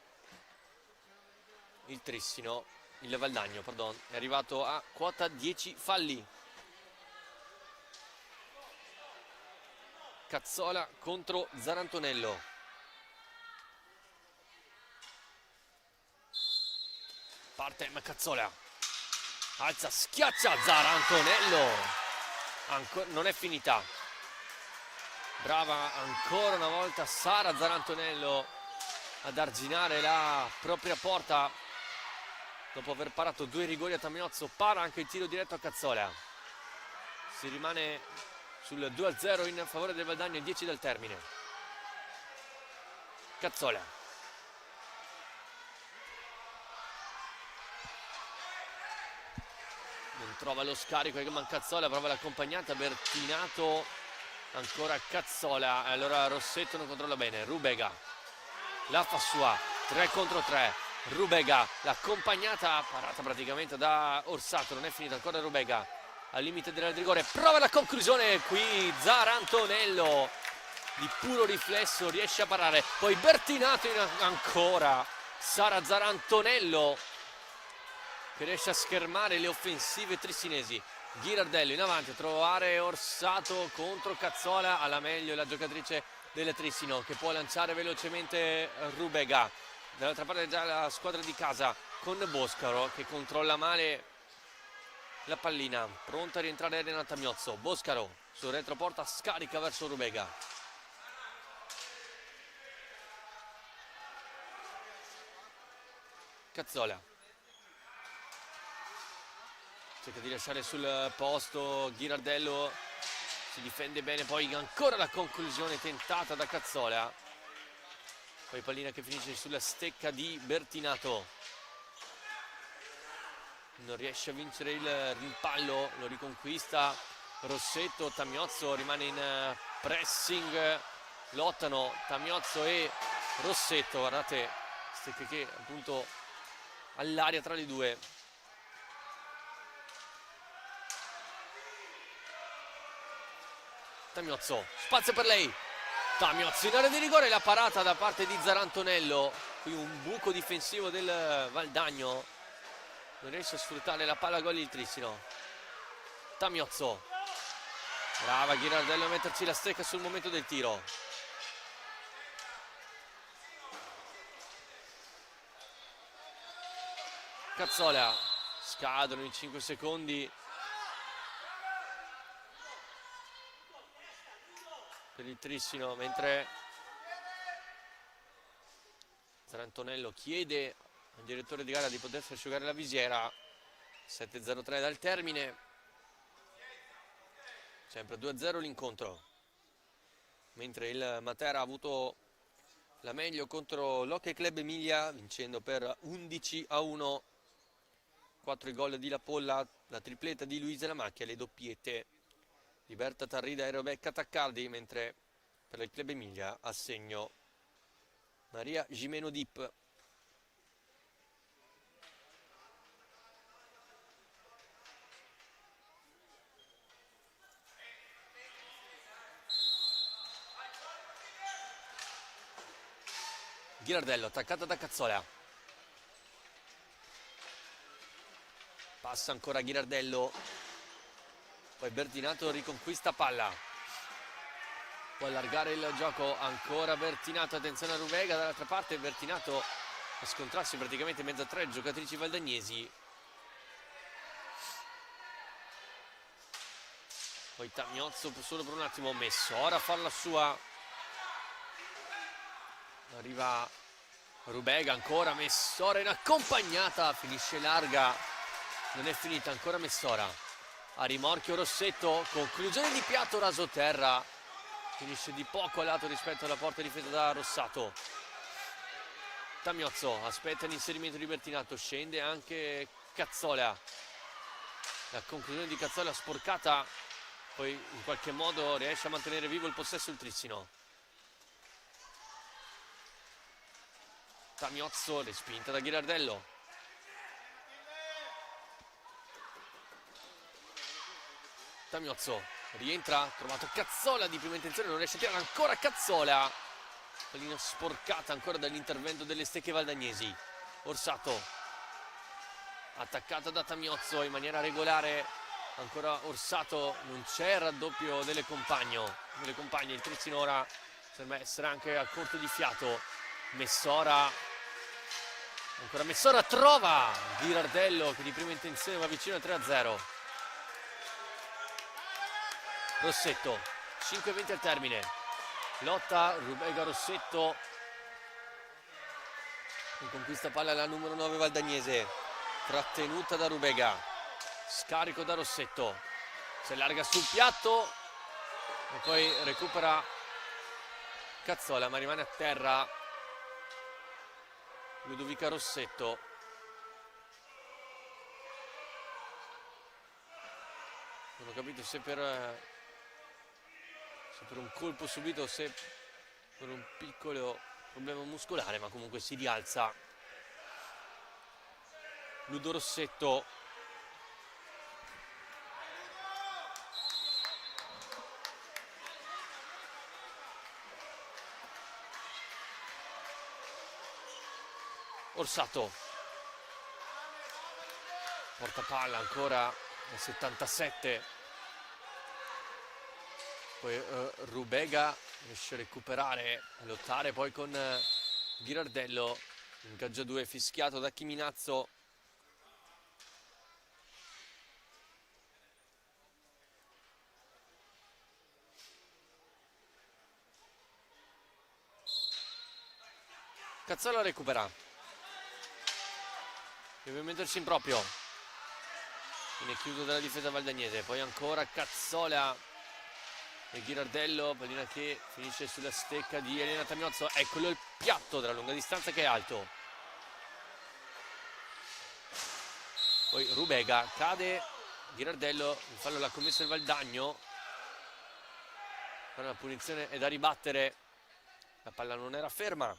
Valdagno, pardon, è arrivato a quota 10 falli. Cazzola contro Zarantonello. Parte Cazzola, alza, schiaccia Zarantonello, non è finita, brava ancora una volta Sara Zarantonello ad arginare la propria porta dopo aver parato 2 rigori a Tamiozzo. Para anche il tiro diretto a Cazzola, si rimane sul 2-0 in favore del Valdagno, 10 dal termine. Cazzola, non trova lo scarico e Cazzola prova l'accompagnata, Bertinato, ancora Cazzola, allora Rossetto non controlla bene, Rubega la fa sua, 3 contro 3, Rubega, l'accompagnata parata praticamente da Orsato, non è finita ancora Rubega, al limite della rigore, prova la conclusione qui Zarantonello, di puro riflesso riesce a parare, poi Bertinato ancora, Sara Zarantonello che riesce a schermare le offensive trissinesi. Ghirardello in avanti a trovare Orsato contro Cazzola, alla meglio la giocatrice del Trissino che può lanciare velocemente Rubega. Dall'altra parte già la squadra di casa con Boscaro che controlla male la pallina, pronta a rientrare Elena Tamiozzo. Boscaro sul retroporta, scarica verso Rubega. Cazzola cerca di lasciare sul posto Ghirardello, si difende bene, poi ancora la conclusione tentata da Cazzola, poi pallina che finisce sulla stecca di Bertinato, non riesce a vincere il rimpallo, lo riconquista Rossetto. Tamiozzo rimane in pressing, lottano Tamiozzo e Rossetto, guardate stecche che appunto all'aria tra le due. Tamiozzo, spazio per lei, Tamiozzo in area di rigore, la parata da parte di Zarantonello, qui un buco difensivo del Valdagno, non riesce a sfruttare la palla gol il Trissino. Tamiozzo, brava Ghirardello a metterci la stecca sul momento del tiro. Cazzola, scadono in 5 secondi per il Trissino, mentre Zarantonello chiede al direttore di gara di potersi asciugare la visiera. 7:03 dal termine, sempre 2-0 l'incontro, mentre il Matera ha avuto la meglio contro l'Hockey Club Emilia, vincendo per 11-1, 4 i gol di La Polla, la tripletta di Luisa Lamacchia, le doppiette di Berta Tarrida e Rebecca Taccardi, mentre per il Club Emilia a segno Maria Gimeno Dip. Ghirardello attaccata da Cazzola, passa ancora Ghirardello, poi Bertinato riconquista palla, può allargare il gioco ancora Bertinato, attenzione a Rubega dall'altra parte, Bertinato a scontrarsi praticamente in mezzo a 3 giocatrici valdagnesi, poi Tamiozzo solo per un attimo, Messora a fare la sua, arriva Rubega ancora, Messora in accompagnata, finisce larga, non è finita ancora Messora, a rimorchio Rossetto, conclusione di piatto raso terra, finisce di poco a lato rispetto alla porta difesa da Rossato. Tamiozzo aspetta l'inserimento di Bertinato, scende anche Cazzola, la conclusione di Cazzola sporcata, poi in qualche modo riesce a mantenere vivo il possesso il Trissino. Tamiozzo, respinta da Ghirardello. Tamiozzo rientra, trovato Cazzola di prima intenzione, non riesce a tirare ancora Cazzola. Pallina sporcata ancora dall'intervento delle stecche valdagnesi. Orsato, attaccata da Tamiozzo in maniera regolare. Ancora Orsato, non c'è il raddoppio delle compagne. Il Trissino ora sembra essere anche a corto di fiato. Messora, ancora Messora, trova Ghirardello che di prima intenzione va vicino a 3-0. Rossetto, 5:20 al termine, lotta Rubega Rossetto, conquista palla la numero 9 valdagnese, trattenuta da Rubega, scarico da Rossetto, si allarga sul piatto e poi recupera Cazzola ma rimane a terra Ludovica Rossetto. Non ho capito se per un colpo subito o se per un piccolo problema muscolare, ma comunque si rialza Ludo Rossetto. Orsato porta palla ancora al 77, poi Rubega riesce a recuperare, a lottare poi con Ghirardello, ingaggio 2 fischiato da Chiminazzo. Cazzola recupera, deve metterci in proprio, viene chiuso dalla difesa valdagnese, poi ancora Cazzola e Ghirardello, pallina che finisce sulla stecca di Elena Tamiozzo, eccolo il piatto della lunga distanza che è alto, poi Rubega cade, Ghirardello, il fallo l'ha commesso il Valdagno, la punizione è da ribattere, la palla non era ferma.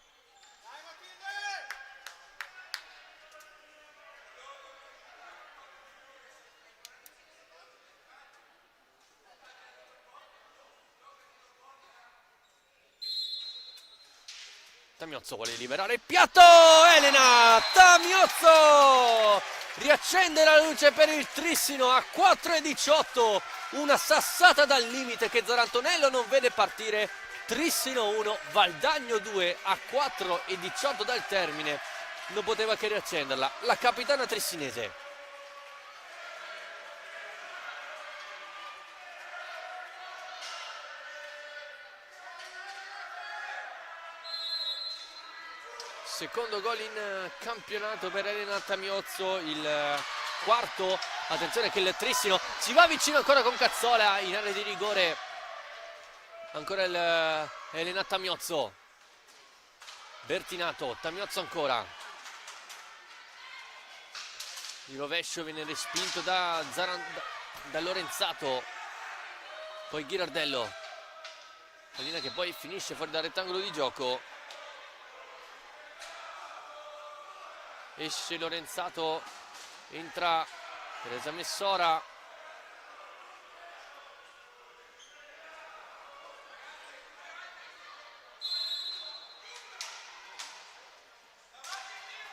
Tamiozzo vuole liberare il piatto, Elena Tamiozzo riaccende la luce per il Trissino a 4:18, una sassata dal limite che Zarantonello non vede partire. Trissino 1, Valdagno 2 a 4:18 dal termine, non poteva che riaccenderla la capitana trissinese. Secondo gol in campionato per Elena Tamiozzo, il quarto. Attenzione che il Trissino si va vicino ancora con Cazzola in area di rigore. Ancora Elena Tamiozzo. Bertinato, Tamiozzo ancora. Il rovescio viene respinto da Lorenzato. Poi Ghirardello. Pallina che poi finisce fuori dal rettangolo di gioco. Esce Lorenzato, entra Teresa Messora.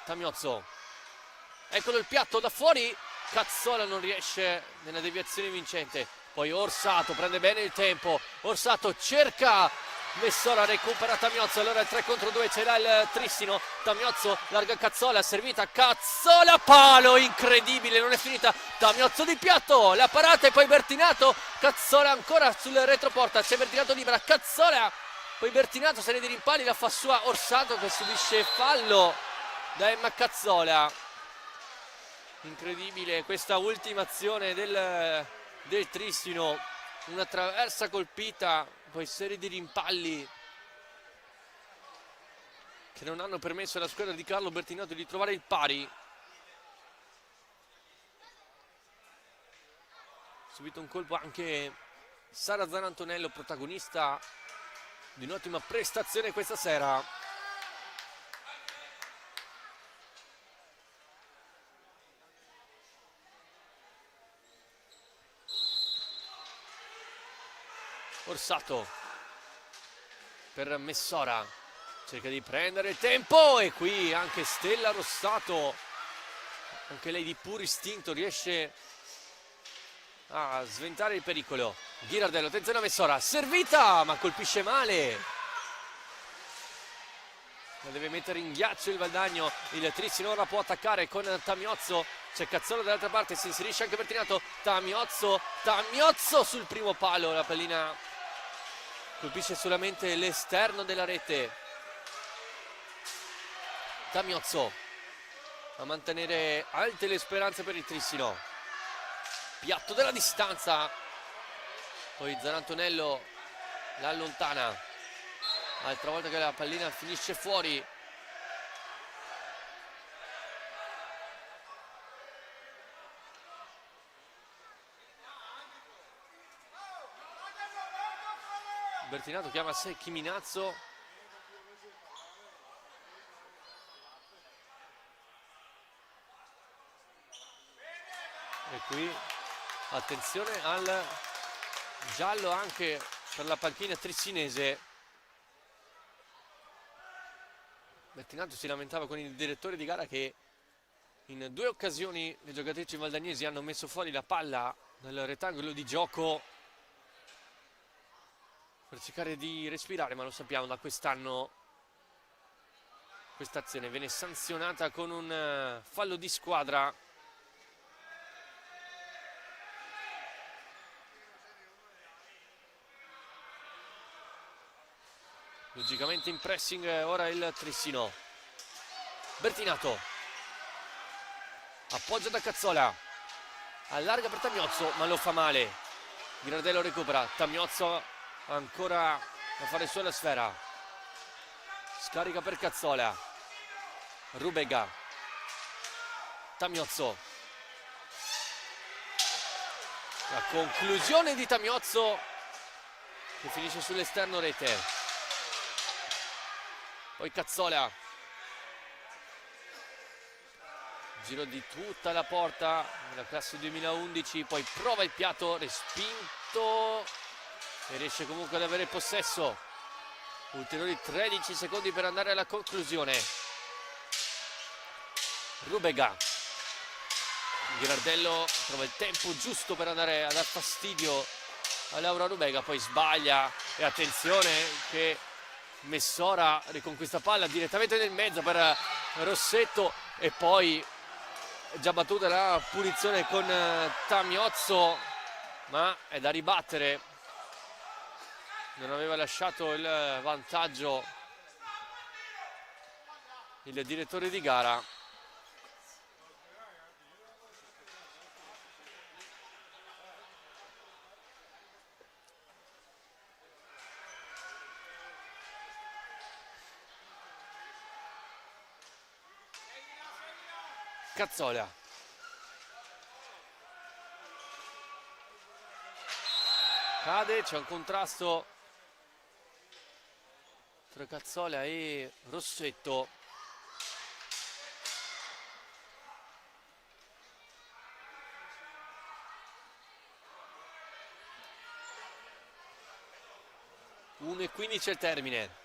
Tamiozzo, eccolo il piatto da fuori. Cazzola non riesce nella deviazione vincente. Poi Orsato prende bene il tempo. Orsato cerca Messora, recupera Tamiozzo. Allora il 3 contro 2 ce l'ha il Trissino. Tamiozzo larga Cazzola, servita Cazzola, palo incredibile, non è finita. Tamiozzo di piatto, la parata e poi Bertinato. Cazzola ancora sul retroporta, c'è Bertinato libera, Cazzola, poi Bertinato, serie di rimpalli, la fa sua Orsato che subisce fallo da Emma Cazzola. Incredibile questa ultima azione del Trissino, una traversa colpita, poi serie di rimpalli che non hanno permesso alla squadra di Carlo Bertinato di trovare il pari. Subito un colpo anche Sara Zanantonello, protagonista di un'ottima prestazione questa sera. Orsato per Messora, cerca di prendere il tempo e qui anche Stella Rossato, anche lei di puro istinto riesce a sventare il pericolo. Ghirardello, attenzione a Messora, servita ma colpisce male, la deve mettere in ghiaccio il Valdagno. Il Trissino ora può attaccare con Tamiozzo, c'è Cazzola dall'altra parte, si inserisce anche Bertinato. Tamiozzo sul primo palo, la pallina colpisce solamente l'esterno della rete. Tamiozzo a mantenere alte le speranze per il Trissino. Piatto della distanza, poi Zanantonello la allontana, altra volta che la pallina finisce fuori. Bertinato chiama a sé Chiminazzo. E qui attenzione al giallo anche per la panchina trissinese. Bertinato si lamentava con il direttore di gara che in 2 occasioni le giocatrici valdagnesi hanno messo fuori la palla dal rettangolo di gioco per cercare di respirare, ma lo sappiamo, da quest'anno questa azione viene sanzionata con un fallo di squadra. Logicamente in pressing ora il Trissino. Bertinato appoggia da Cazzola, allarga per Tamiozzo ma lo fa male. Ghirardello recupera, Tamiozzo ancora a fare sua la sfera, scarica per Cazzola, Rubega, Tamiozzo, la conclusione di Tamiozzo che finisce sull'esterno rete. Poi Cazzola, giro di tutta la porta nella classe 2011, poi prova il piatto, respinto e riesce comunque ad avere il possesso. Ulteriori 13 secondi per andare alla conclusione. Rubega, Ghirardello trova il tempo giusto per andare a dar fastidio a Laura Rubega, poi sbaglia e attenzione che Messora riconquista palla direttamente nel mezzo per Rossetto e poi già battuta la punizione con Tamiozzo, ma è da ribattere. Non aveva lasciato il vantaggio il direttore di gara. Cazzola. Cade, c'è un contrasto tra Cazzola e Rossetto. Uno e 15 al termine.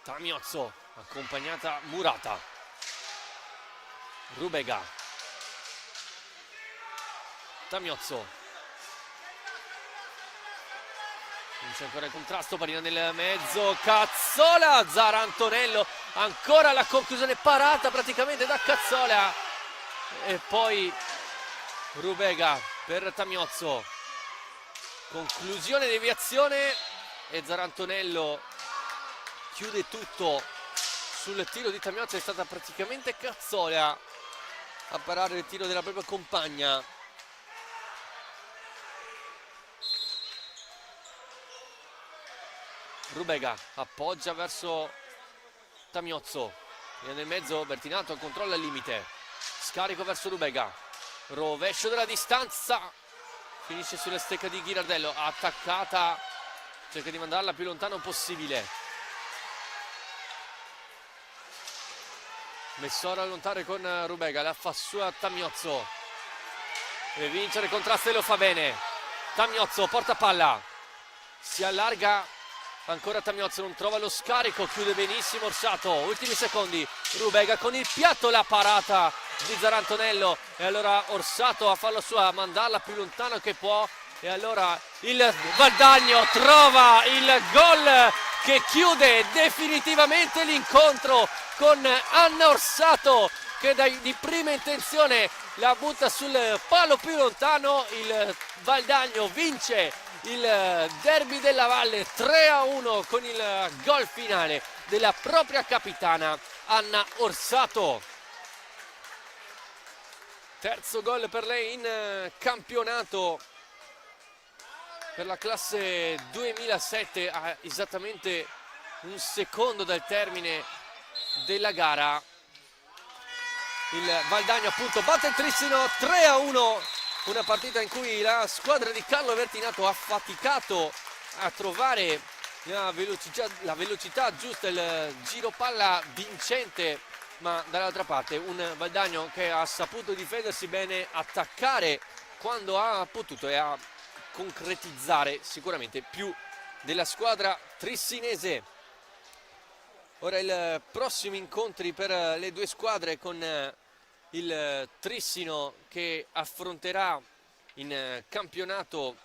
Tamiozzo, accompagnata Murata. Rubega. Tamiozzo. C'è ancora il contrasto, pallina nel mezzo, Cazzola, Zarantonello, ancora la conclusione parata praticamente da Cazzola. E poi Rubega per Tamiozzo. Conclusione, deviazione e Zarantonello chiude tutto sul tiro di Tamiozzo. È stata praticamente Cazzola a parare il tiro della propria compagna. Rubega appoggia verso Tamiozzo, viene nel mezzo, Bertinato controlla il limite, scarico verso Rubega, rovescio della distanza, finisce sulla stecca di Ghirardello, attaccata, cerca di mandarla più lontano possibile. Messora a lontare con Rubega, la fa sua Tamiozzo, deve vincere, contrasta e lo fa bene. Tamiozzo porta palla, si allarga ancora Tamiozzo, non trova lo scarico, chiude benissimo Orsato, ultimi secondi, Rubega con il piatto, la parata di Zarantonello e allora Orsato a farlo sua, a mandarla più lontano che può e allora il Valdagno trova il gol che chiude definitivamente l'incontro con Anna Orsato che di prima intenzione la butta sul palo più lontano. Il Valdagno vince il derby della Valle 3-1 con il gol finale della propria capitana Anna Orsato. Terzo gol per lei in campionato per la classe 2007 a esattamente un secondo dal termine della gara. Il Valdagno appunto batte il Trissino 3-1, una partita in cui la squadra di Carlo Bertinato ha faticato a trovare la velocità giusta, il giro palla vincente, ma dall'altra parte un Valdagno che ha saputo difendersi bene, attaccare quando ha potuto e a concretizzare sicuramente più della squadra trissinese. Ora i prossimi incontri per le due squadre con il Trissino che affronterà in campionato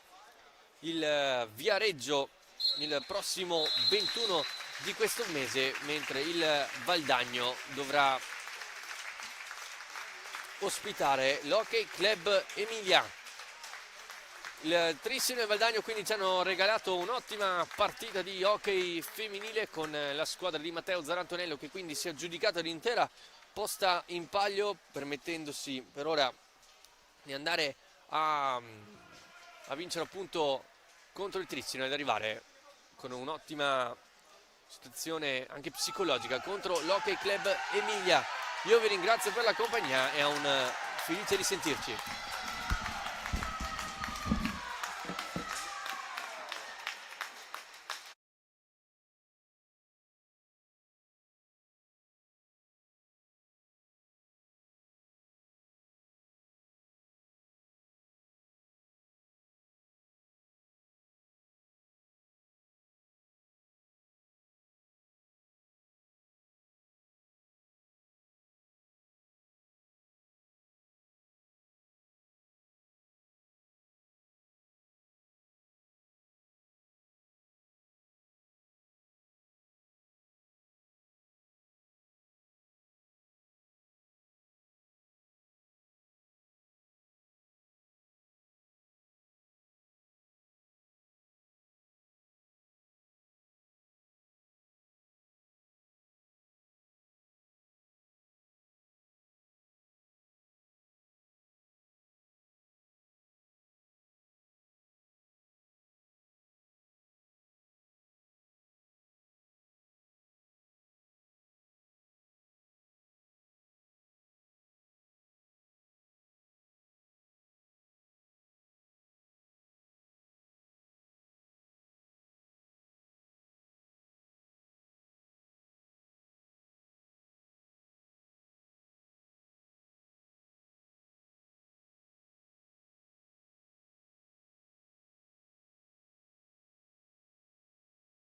il Viareggio il prossimo 21 di questo mese, mentre il Valdagno dovrà ospitare l'Hockey Club Emilia. Il Trissino e il Valdagno quindi ci hanno regalato un'ottima partita di hockey femminile con la squadra di Matteo Zarantonello che quindi si è aggiudicato l'intera posta in palio, permettendosi per ora di andare a vincere appunto contro il Trissino ed arrivare con un'ottima situazione anche psicologica contro l'Hockey Club Emilia. Io vi ringrazio per la compagnia e a un felice risentirci.